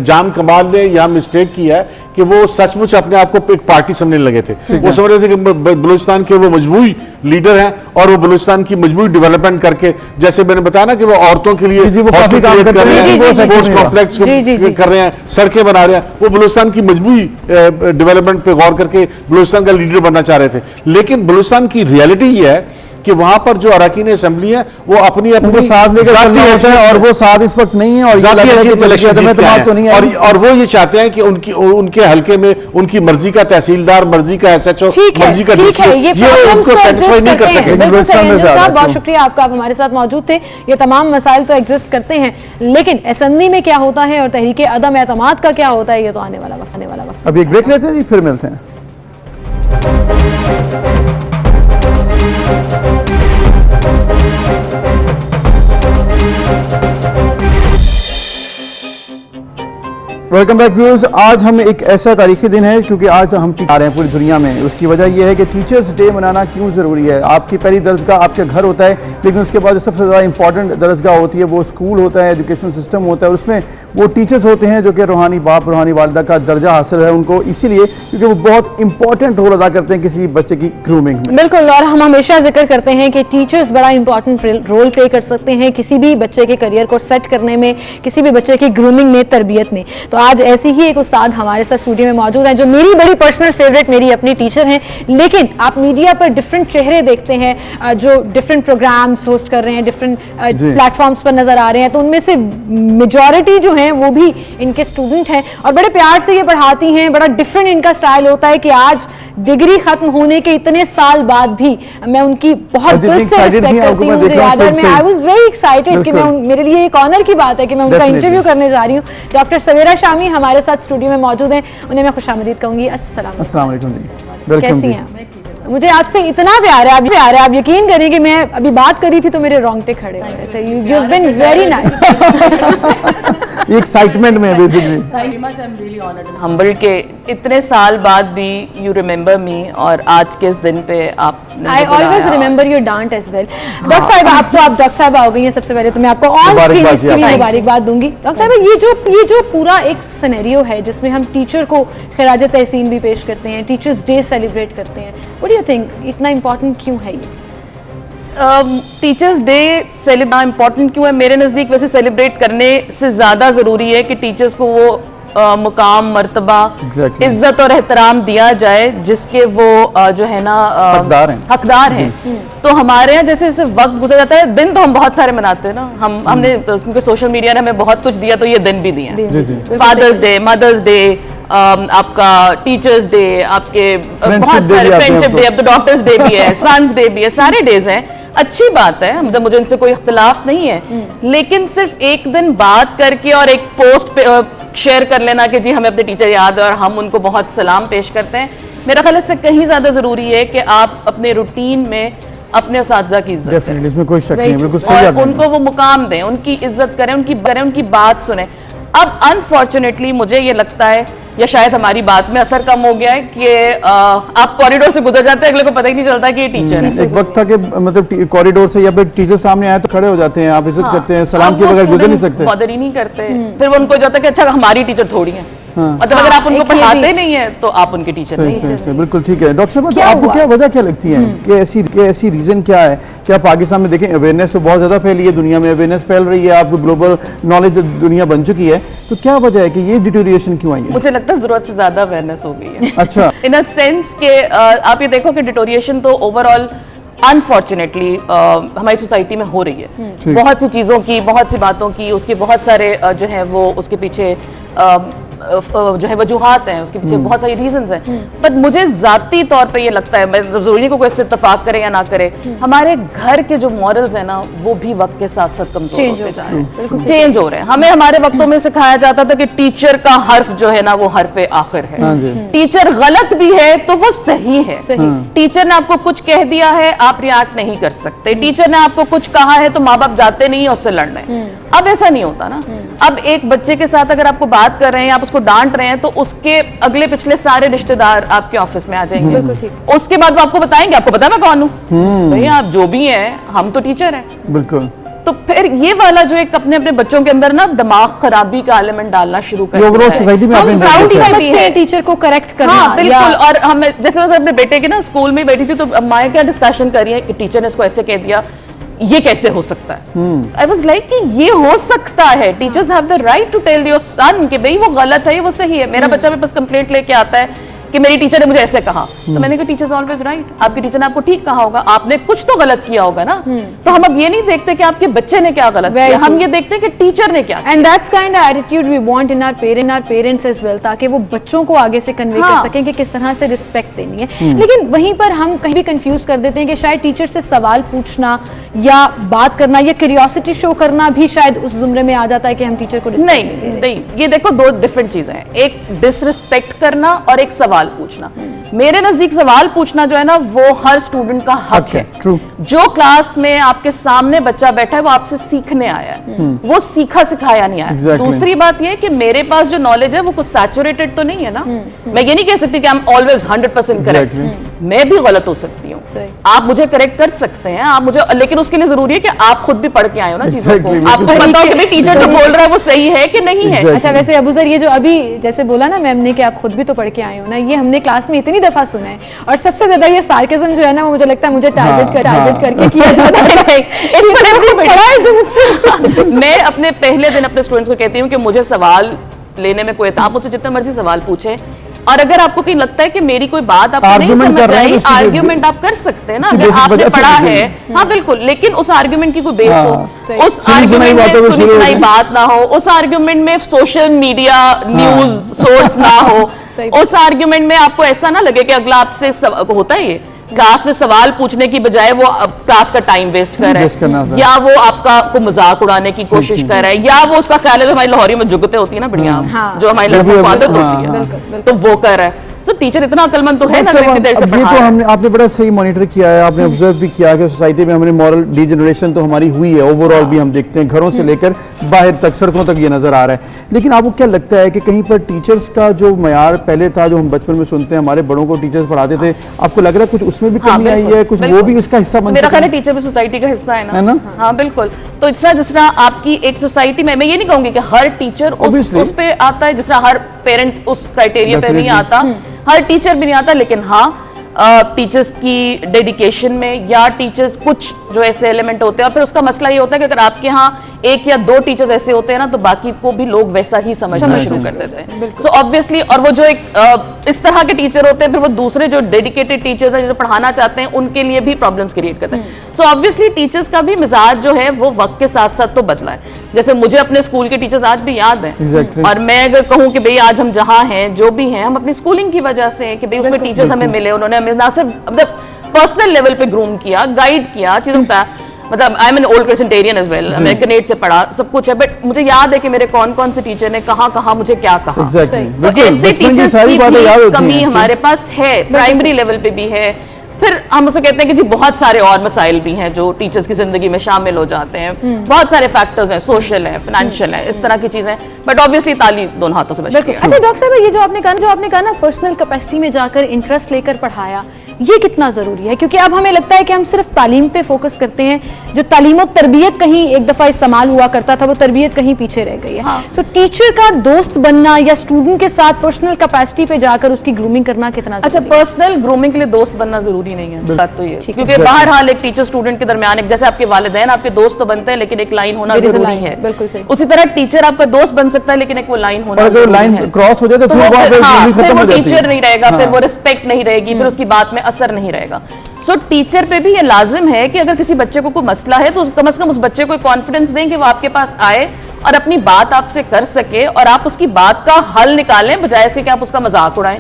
जाम कमाल ने यहाँ मिस्टेक किया है कि वो सचमुच अपने आप को एक पार्टी समझने लगे थे। वो समझ रहे थे कि बलूचिस्तान के वो मजबूरी लीडर हैं और वो बलूचिस्तान की मजबूरी डेवलपमेंट करके, जैसे मैंने बताया ना कि वो औरतों के लिए हॉस्पिटल कर रहे हैं, स्पोर्ट्स कॉम्प्लेक्स कर रहे हैं, सड़कें बना रहे हैं, वो बलूचिस्तान की मजबूरी डेवलपमेंट पे गौर करके बलूचिस्तान का लीडर बनना चाह रहे थे। लेकिन बलूचिस्तान की रियलिटी ये है कि वहां पर जो अरकान असेंबली है वो अपनी साथ लेकर चलना होता है और वो साथ इस वक्त नहीं है और वो ये चाहते हैं कि उनके हल्के में उनकी मर्जी का तहसीलदार, मर्जी का एसएचओ, मर्जी का डीसी ये उनको सेटिस्फाई नहीं कर सकेंगे। बहुत शुक्रिया आपका, आप हमारे साथ मौजूद थे। ये तमाम मसाइल तो एग्जिस्ट करते हैं, लेकिन असम्बली में क्या होता है और तहरीके अदम एतमाद का क्या होता है ये तो आने वाला वक्त। अभी एक ब्रेक लेते हैं जी, फिर मिलते हैं। Welcome back viewers. आज हम एक ऐसा तारीखी दिन है क्योंकि आज हम आ रहे हैं पूरी दुनिया में। उसकी वजह यह है कि टीचर्स डे मनाना क्यों ज़रूरी है। आपकी पहली दरसगाह आपके घर होता है, लेकिन उसके बाद जो सबसे ज़्यादा इंपॉर्टेंट दरसगाह होती है वो स्कूल होता है, एजुकेशन सिस्टम होता है। उसमें वो टीचर्स होते हैं जो कि रूहानी बाप, रूहानी वालिदा का दर्जा हासिल है उनको, इसीलिए क्योंकि वो बहुत इंपॉर्टेंट रोल अदा करते हैं किसी बच्चे की ग्रूमिंग में। बिल्कुल, और हम हमेशा जिक्र करते हैं कि टीचर्स बड़ा इंपॉर्टेंट रोल प्ले कर सकते हैं किसी भी बच्चे के करियर को सेट करने में, किसी भी बच्चे की ग्रूमिंग में, तरबियत में। तो आज ऐसी ही एक उस्ताद हमारे साथ स्टूडियो में मौजूद हैं जो मेरी बड़ी पर्सनल फेवरेट, मेरी अपनी टीचर हैं। लेकिन आप मीडिया पर डिफरेंट चेहरे देखते हैं जो डिफरेंट प्रोग्राम्स होस्ट कर रहे हैं, डिफरेंट प्लेटफॉर्म्स पर नजर आ रहे हैं, तो उनमें से मेजॉरिटी जो हैं वो भी इनके स्टूडेंट हैं और बड़े प्यार से ये पढ़ाती हैं। बड़ा डिफरेंट इनका स्टाइल होता है कि आज डिग्री खत्म होने के इतने साल बाद भी मैं उनकी बहुत दिल से रिस्पेक्ट करती हूँ। मुझे याद है, मैं आई वाज वेरी एक्साइटेड कि मैं मेरे लिए एक ऑनर की बात है कि मैं उनका इंटरव्यू करने जा रही हूँ। डॉक्टर सवेरा शामी हमारे साथ स्टूडियो में मौजूद हैं, उन्हें मैं खुशामदीद कहूंगी। अस्सलाम वालेकुम जी, कैसी हैं? मुझे आपसे इतना प्यार है, आप यकीन करें कि मैं अभी बात करी थी तो मेरे रोंगटे खड़े हो रहे थे। You have been very nice. Excitement में basically. Thank you much, I am really honoured and humbled के इतने साल बाद भी यू रिमेंबर मी और आज के इस दिन पे आप आई ऑलवेज रिमेंबर योर डांट एज वेल। डॉक्टर साहिबा, आप डॉक्टर साहिबा हो गई हैं, सबसे पहले तो मैं आपको ऑन स्क्रीन इसकी भी मुबारकबाद दूंगी। डॉक्टर साहिबा, ये जो पूरा एक सिनेरियो है जिसमें हम टीचर को खिराज तहसीन भी पेश करते हैं, टीचर्स डे सेलिब्रेट करते हैं, व्हाट डू यू थिंक इतना इंपॉर्टेंट क्यों है ये? टीचर्स डे सेलिब्रेट इम्पॉर्टेंट क्यों है? मेरे नज़दीक वैसे सेलिब्रेट करने से ज़्यादा ज़रूरी है कि टीचर्स को वो मुकाम, मर्तबा, इज्जत और एहतराम दिया जाए जिसके वो जो है ना हकदार हैं। तो हमारे यहाँ जैसे जैसे वक्त गुजर जाता है, दिन तो हम बहुत सारे मनाते हैं ना, हमने क्योंकि सोशल मीडिया ने हमें बहुत कुछ दिया तो ये दिन भी दिए हैं। फादर्स डे, मदर्स डे, आपका टीचर्स डे, आपके बहुत day सारे भी आते हैं फ्रेंडशिप अब तो। डे, अब तो डॉक्टर्स डे भी है, सन्स डे भी है, सारे डेज हैं, अच्छी बात है, मतलब मुझे इनसे कोई इख्तिलाफ नहीं है, लेकिन सिर्फ एक दिन बात करके और एक पोस्ट पे शेयर कर लेना कि जी हमें अपने टीचर याद है और हम उनको बहुत सलाम पेश करते हैं, मेरा ख्याल इससे कहीं ज्यादा जरूरी है कि आप अपने रूटीन में अपने असातिज़ा की इज्जत डेफिनेटली, इसमें कोई शक नहीं है, बिल्कुल सही और आपने उनको वो मुकाम दें, उनकी इज्जत करें, उनकी बात सुने। अब अनफॉर्चुनेटली मुझे ये लगता है, या शायद हमारी बात में असर कम हो गया है कि आप कॉरिडोर से गुजर जाते हैं, अगले को पता ही नहीं चलता कि ये टीचर है। एक वक्त था कि मतलब कॉरिडोर से या फिर टीचर सामने आए तो खड़े हो जाते हैं, आप इज्जत करते हैं, सलाम के बगैर गुजर नहीं सकते। बॉदर ही नहीं करते, फिर वो उनको जाता है कि अच्छा हमारी टीचर थोड़ी है, मतलब अगर आप उनको पढ़ाते नहीं है तो आप उनके टीचर नहीं हैं। बिल्कुल ठीक है। डॉक्टर साहब, तो आपको क्या वजह क्या लगती है कि ऐसी रीजन क्या है कि आप पाकिस्तान में देखें, अवेयरनेस तो बहुत ज्यादा फैली है, दुनिया में अवेयरनेस फैल रही है, आपको ग्लोबल नॉलेज दुनिया बन चुकी है, तो क्या वजह है कि ये डिटोरिएशन क्यों आई है? मुझे लगता है जरूरत से ज्यादा अवेयरनेस हो गई है। अच्छा, इन अ सेंस के आप ये देखो कि डिटोरिएशन तो ओवरऑल अनफॉर्चुनेटली हमारी सोसाइटी में हो रही है, बहुत सी चीज़ों की, बहुत सी बातों की, उसके बहुत सारे जो है वो उसके पीछे जो है वजूहात हैं, उसके पीछे बहुत सारी रीजंस हैं, पर मुझे जाती तौर पे ये लगता है, मैं जरूरी नहीं कोई इससे इत्तेफाक करे या ना करे, हमारे घर के जो मॉरल्स हैं ना वो भी वक्त के साथ साथ कमजोर होते जा रहे हैं, चेंज हो रहे हैं। हमें हमारे वक्तों में सिखाया जाता था कि टीचर का हर्फ जो है ना वो हर्फे आखिर है, टीचर गलत भी है तो वो सही है, टीचर ने आपको कुछ कह दिया है आप रिएक्ट नहीं कर सकते, टीचर ने आपको कुछ कहा है तो माँ बाप जाते नहीं है उससे लड़ने। अब ऐसा नहीं होता ना, अब एक बच्चे के साथ अगर आपको बात कर रहे हैं, आप उसको डांट रहे हैं, तो उसके अगले पिछले सारे रिश्तेदार आपके ऑफिस में आ जाएंगे, उसके बाद वो आपको बताएंगे, आपको पता है मैं कौन हूँ, भैया आप जो भी हैं हम तो टीचर हैं। बिल्कुल। तो फिर ये वाला जो एक अपने अपने बच्चों के अंदर ना दिमाग खराबी का एलिमेंट डालना शुरू कर ओवरऑल सोसाइटी में आपने टीचर को करेक्ट करना। हाँ बिल्कुल, और हम जैसे मैं अपने बेटे के ना स्कूल में बैठी थी तो माए क्या डिस्कशन कर रही है कि टीचर ने इसको ऐसे कह दिया, ये कैसे हो सकता है? आई वाज लाइक कि ये हो सकता है, teachers have the right to tell your son कि भाई वो गलत है, ये वो सही है। मेरा बच्चा मेरे पास कंप्लेंट लेके आता है कि मेरी टीचर ने मुझे ऐसे कहा, तो मैंने कहा टीचर्स ऑलवेज राइट, आपकी टीचर ने आपको ठीक कहा होगा, आपने कुछ तो गलत किया होगा ना। तो हम अब ये नहीं देखते कि आपके बच्चे ने क्या गलत किया, हम ये देखते हैं कि टीचर ने क्या। And that's kind of attitude we want in our parents as well, ताकि वो बच्चों को आगे से कन्वे कर सकें कि किस तरह से रिस्पेक्ट देनी है। लेकिन वहीं पर हम कहीं भी कंफ्यूज कर देते हैं कि शायद टीचर से सवाल पूछना या बात करना या क्यूरियोसिटी शो करना भी शायद उस जुमरे में आ जाता है कि हम टीचर को नहीं, ये देखो दो डिफरेंट चीजें हैं, एक डिसरिस्पेक्ट करना और एक सवाल पूछना। मेरे नजदीक सवाल पूछना जो है ना वो हर स्टूडेंट का हक है। जो क्लास में आपके सामने बच्चा बैठा है वो आपसे सीखने आया है, वो सीखा सिखाया नहीं आया। दूसरी बात ये कि मेरे पास जो नॉलेज है वो कुछ सैचुरेटेड तो नहीं है ना, मैं ये नहीं कह सकती कि आई एम ऑलवेज 100% करेक्ट, मैं भी गलत हो सकती हूँ, आप मुझे करेक्ट कर सकते हैं, आप मुझे, लेकिन उसके लिए जरूरी है कि आप खुद भी पढ़ के आए हो ना चीजों को, आपको पता हो कि टीचर जो बोल रहा है वो सही है कि नहीं है। अच्छा, वैसे अबूजर ये जो अभी जैसे बोला ना मैम ने कि आप खुद भी तो पढ़ के आए हो ना, ये हमने क्लास में इतनी दफा सुना है, और सबसे ज्यादा ये सार्केज्म जो है ना वो मुझे लगता है मुझे टारगेट करके किया जाता है। मैं अपने पहले दिन अपने स्टूडेंट्स को कहती हूँ कि मुझे सवाल लेने में कोई, आप मुझसे जितना मर्जी सवाल पूछें, और अगर आपको कहीं लगता है कि मेरी कोई बात आपको नहीं समझ आई, आर्ग्यूमेंट आप कर सकते हैं ना, अगर आपने पढ़ा है, हाँ बिल्कुल, लेकिन उस आर्ग्यूमेंट की कोई बेस हो, उस आर्ग्यूमेंट में सुनी सुनाई बात ना हो, उस आर्ग्यूमेंट में सोशल मीडिया न्यूज सोर्स ना हो, उस आर्ग्यूमेंट में आपको ऐसा ना लगे कि अगला आपसे होता है ये क्लास में सवाल पूछने की बजाय वो क्लास का टाइम वेस्ट कर रहा है, या वो आपका को मजाक उड़ाने की कोशिश कर रहा है, या वो उसका ख्याल है हमारी लाहौरी में जुगते होती है ना बढ़िया, जो हमारी लड़कों को आदत होती है, तो वो कर रहा है। तो टीचर इतना अकलमंद तो है ना, इतनी देर से ये तो हमने आपने बड़ा सही मॉनिटर किया है, आपने ऑब्जर्व भी किया कि सोसाइटी में हमारी मॉरल डिजेनरेशन तो हमारी हुई है, ओवरऑल भी हम देखते हैं घरों से लेकर बाहर तक, सड़कों तक ये नजर आ रहा है। लेकिन आपको क्या लगता है कि कहीं पर टीचर्स का जो मयार पहले था, जो हम बचपन में सुनते हैं हमारे बड़ों को टीचर्स पढ़ाते थे, आपको लग रहा है कुछ उसमें भी कमी आई है, कुछ वो भी इसका हिस्सा बन मेरा ख्याल है टीचर भी सोसाइटी का हिस्सा है ना? हाँ बिल्कुल। तो जिस तरह आपकी एक सोसाइटी में, मैं ये नहीं कहूंगी कि हर टीचर उस पे आता है, जिस तरह हर पेरेंट उस क्राइटेरिया पे नहीं आता, हर टीचर भी नहीं आता, लेकिन हाँ टीचर्स की डेडिकेशन में या टीचर्स कुछ जो ऐसे एलिमेंट होते हैं, और फिर उसका मसला ये होता है कि अगर आपके यहाँ एक या दो टीचर्स ऐसे होते हैं ना तो बाकी को भी लोग वैसा ही समझना शुरू कर देते हैं। सो ऑब्वियसली, और वो जो एक इस तरह के टीचर होते हैं, फिर वो दूसरे जो डेडिकेटेड टीचर्स हैं जो पढ़ाना चाहते हैं उनके लिए भी प्रॉब्लम्स क्रिएट करते हैं। सो ऑब्वियसली टीचर्स का भी मिजाज जो है वो वक्त के साथ साथ तो बदला है। जैसे मुझे अपने स्कूल के टीचर्स आज भी याद हैं Exactly. और मैं अगर कहूँ कि भाई आज हम जहाँ हैं जो भी हैं हम अपनी स्कूलिंग की वजह से हैं कि भाई उसमें टीचर्स हमें मिले, उन्होंने हमें ना सिर्फ मतलब पर्सनल लेवल पे ग्रूम किया, गाइड किया चीजों का, मतलब I am an old Christerian as well, मैं कनेट से पढ़ा, सब कुछ है, बट मुझे याद है कि मेरे कौन कौन से टीचर ने कहाँ मुझे क्या कहा। Exactly. तो ऐसे टीचर्स की कमी हमारे पास है, प्राइमरी लेवल पे भी है। फिर हम उसको कहते हैं कि जी बहुत सारे और मसाइल भी हैं जो टीचर्स की जिंदगी में शामिल हो जाते हैं, बहुत सारे फैक्टर्स हैं, सोशल है, फाइनेंशियल है, इस तरह की चीजें, बट ऑब्वियसली ताली दोनों हाथों से बचती है। अच्छा डॉक्टर साहब, ये जो आपने कहा ना पर्सनल कैपेसिटी में जाकर इंटरेस्ट लेकर पढ़ाया, ये कितना जरूरी है? क्योंकि अब हमें लगता है कि हम सिर्फ तालीम पे फोकस करते हैं, जो तालीम और तरबियत कहीं एक दफा इस्तेमाल हुआ करता था वो तरबियत कहीं पीछे रह गई है। तो टीचर का दोस्त बनना या स्टूडेंट के साथ पर्सनल कैपेसिटी पे जाकर उसकी ग्रूमिंग करना कितना अच्छा, पर्सनल ग्रूमिंग के लिए दोस्त बनना जरूरी नहीं है, बात तो ये, क्योंकि बहरहाल एक टीचर स्टूडेंट के दरमियान एक, जैसे आपके वालिदैन आपके दोस्त तो बनते हैं लेकिन एक लाइन होना जरूरी है, बिल्कुल सही। उसी तरह टीचर आपका दोस्त बन सकता है लेकिन एक वो लाइन होना, अगर लाइन क्रॉस हो जाए तो फिर वो टीचर नहीं रहेगा, फिर वो रिस्पेक्ट नहीं रहेगी, फिर उसकी बात में असर नहीं रहेगा। सो टीचर पे भी ये लाजिम है कि अगर किसी बच्चे को कोई मसला है तो कम से कम उस बच्चे को कॉन्फिडेंस दें कि वो आपके पास आए और अपनी बात आपसे कर सके और आप उसकी बात का हल निकालें, बजाय इसके कि आप उसका मजाक उड़ाएं।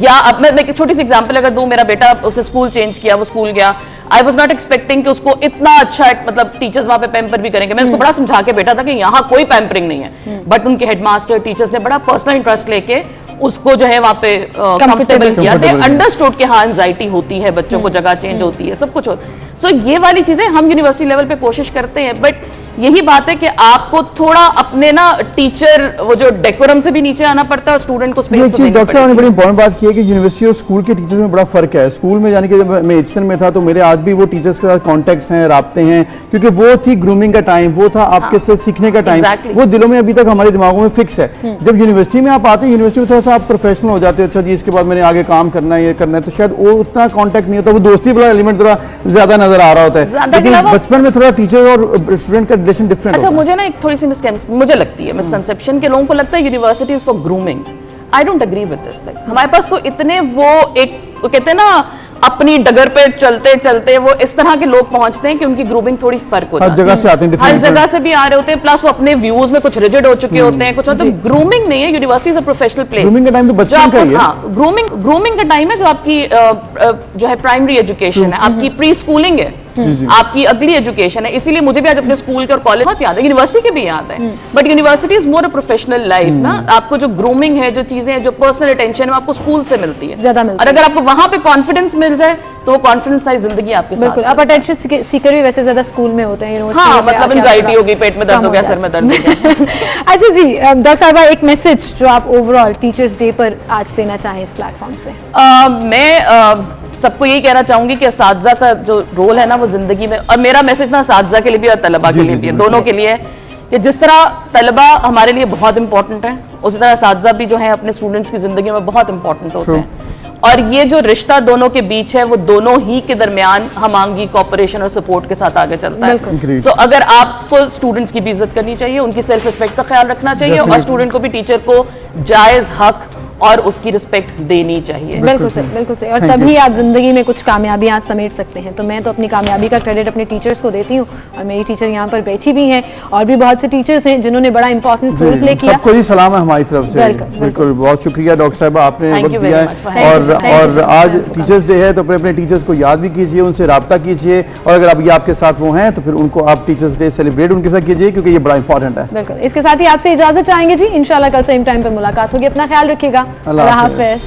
या अब मैं एक छोटी सी एग्जांपल अगर दूं, मेरा बेटा उसने स्कूल चेंज किया, वो स्कूल गया, आई वॉज नॉट एक्सपेक्टिंग कि उसको इतना अच्छा मतलब टीचर्स वहां पे पैम्पर भी करेंगे। मैं उसको बड़ा समझा के बेटा था कि यहाँ कोई पैम्परिंग नहीं है, बट उनके हेडमास्टर टीचर्स ने बड़ा पर्सनल इंटरेस्ट लेके उसको जो है वहाँ पे कंफर्टेबल किया, दे अंडरस्टूड कि हाँ एंजाइटी होती है, बच्चों को जगह चेंज होती है, सब कुछ होता है। सो ये वाली चीजें हम यूनिवर्सिटी लेवल पे कोशिश करते हैं, बट यही बात है कि आपको थोड़ा अपने ना टीचर वो जो डेकोरम से भी नीचे आना पड़ता है और स्टूडेंट को स्पेस ये चीज डॉक्टर साहब ने बड़ी इंपॉर्टेंट बात की है कि यूनिवर्सिटी और स्कूल के टीचर्स में बड़ा फर्क है। स्कूल में यानी कि जब मैं एचएसएन में था तो मेरे आज भी वो टीचर्स के साथ कॉन्टेक्ट्स हैं, राब्ते हैं, क्योंकि वो थी ग्रूमिंग का टाइम, वो था आपके से सीखने का टाइम, वो दिलों में अभी तक हमारे दिमागों में फिक्स है। जब यूनिवर्सिटी में आप आते हैं, यूनिवर्सिटी में थोड़ा सा आप प्रोफेशनल हो जाते हो, अच्छा जी इसके बाद मैंने आगे काम करना है, ये करना है, तो शायद वो उतना कॉन्टेक्ट नहीं होता, वो दोस्ती वाला एलिमेंट थोड़ा ज्यादा नजर आ रहा होता है, लेकिन बचपन में थोड़ा टीचर और स्टूडेंट का रिलेशन डिफरेंट होता है। मुझे ना एक थोड़ी सी मुझे लगती है मिसकंसेप्शन के लोगों को लगता है university for grooming. I don't agree with this thing. हमारे पास तो इतने वो एक कहते हैं ना अपनी डगर पे चलते चलते वो इस तरह के लोग पहुंचते हैं कि उनकी ग्रूमिंग थोड़ी फर्क होती है, हर जगह से आते हैं, हर जगह से भी आ रहे होते हैं, प्लस वो अपने व्यूज में कुछ रिजिड हो चुके होते हैं, कुछ तो ग्रूमिंग नहीं है। University is a professional place. Grooming का टाइम तो बचपन का ही है। हाँ, ग्रूमिंग का टाइम है जो आपकी जो है प्राइमरी एजुकेशन है, आपकी प्री स्कूलिंग है, आपकी अगली एजुकेशन है। इसीलिए मुझे भी आज अपने स्कूल के और कॉलेज बहुत याद है, यूनिवर्सिटी के भी याद है, but university is more a professional life ना। आपको जो ग्रूमिंग है, जो चीजें हैं, जो पर्सनल अटेंशन है, आपको स्कूल से मिलती है ज्यादा मिलती है। और अगर आपको वहां पे कॉन्फिडेंस मिल जाए तो वो कॉन्फिडेंस सारी जिंदगी आपके साथ। आप अटेंशन सीकर भी वैसे ज्यादा स्कूल में होते हैं, हाँ, मतलब एंजाइटी होगी, पेट में दर्द हो गया, सर में दर्द हो गया। अच्छा जी डॉक्टर साहबा, एक मैसेज जो आप ओवरऑल टीचर्स डे पर आज देना चाहें इस प्लेटफॉर्म से। मैं सबको यही कहना चाहूंगी कि असातिज़ा का जो रोल है ना वो जिंदगी में, और मेरा मैसेज ना असातिज़ा के लिए भी और तलबा के लिए भी, दोनों के लिए, कि जिस तरह तलबा हमारे लिए बहुत इंपॉर्टेंट है, उसी तरह असातिज़ा भी जो है अपने स्टूडेंट्स की जिंदगी में बहुत इंपॉर्टेंट होते हैं। और ये जो रिश्ता दोनों के बीच है वो दोनों ही के दरमियान हमांगी कोऑपरेशन और सपोर्ट के साथ आगे चलता है। सो अगर आपको स्टूडेंट्स की भी इज्जत करनी चाहिए, उनकी सेल्फ रिस्पेक्ट का ख्याल रखना चाहिए, और स्टूडेंट को भी टीचर को जायज हक और उसकी रिस्पेक्ट देनी चाहिए। बिल्कुल सही, बिल्कुल सही। और तभी आप जिंदगी में कुछ कामयाबियां समेट सकते हैं। तो मैं तो अपनी कामयाबी का क्रेडिट अपने टीचर्स को देती हूँ, और मेरी टीचर यहाँ पर बैठी भी हैं, और भी बहुत से टीचर्स हैं जिन्होंने बड़ा इंपॉर्टेंट रोल प्ले किया। सबको ही सलाम है हमारी तरफ से। बिल्कुल, बहुत शुक्रिया डॉक्टर साहब, आपने वक्त दिया है। और आज टीचर्स डे है तो अपने अपने को याद भी कीजिए, उनसे रब्ता कीजिए, और अगर अभी आपके साथ वो हैं तो फिर उनको आप टीचर्स डे सेलिब्रेट उनके साथ कीजिए, क्योंकि ये बड़ा इंपॉर्टेंट है। बिल्कुल। इसके साथ ही आपसे इजाजत चाहेंगे जी, इंशाल्लाह कल सेम टाइम पर मुलाकात होगी। अपना ख्याल रखिएगा। अल्लाह हाफिज़।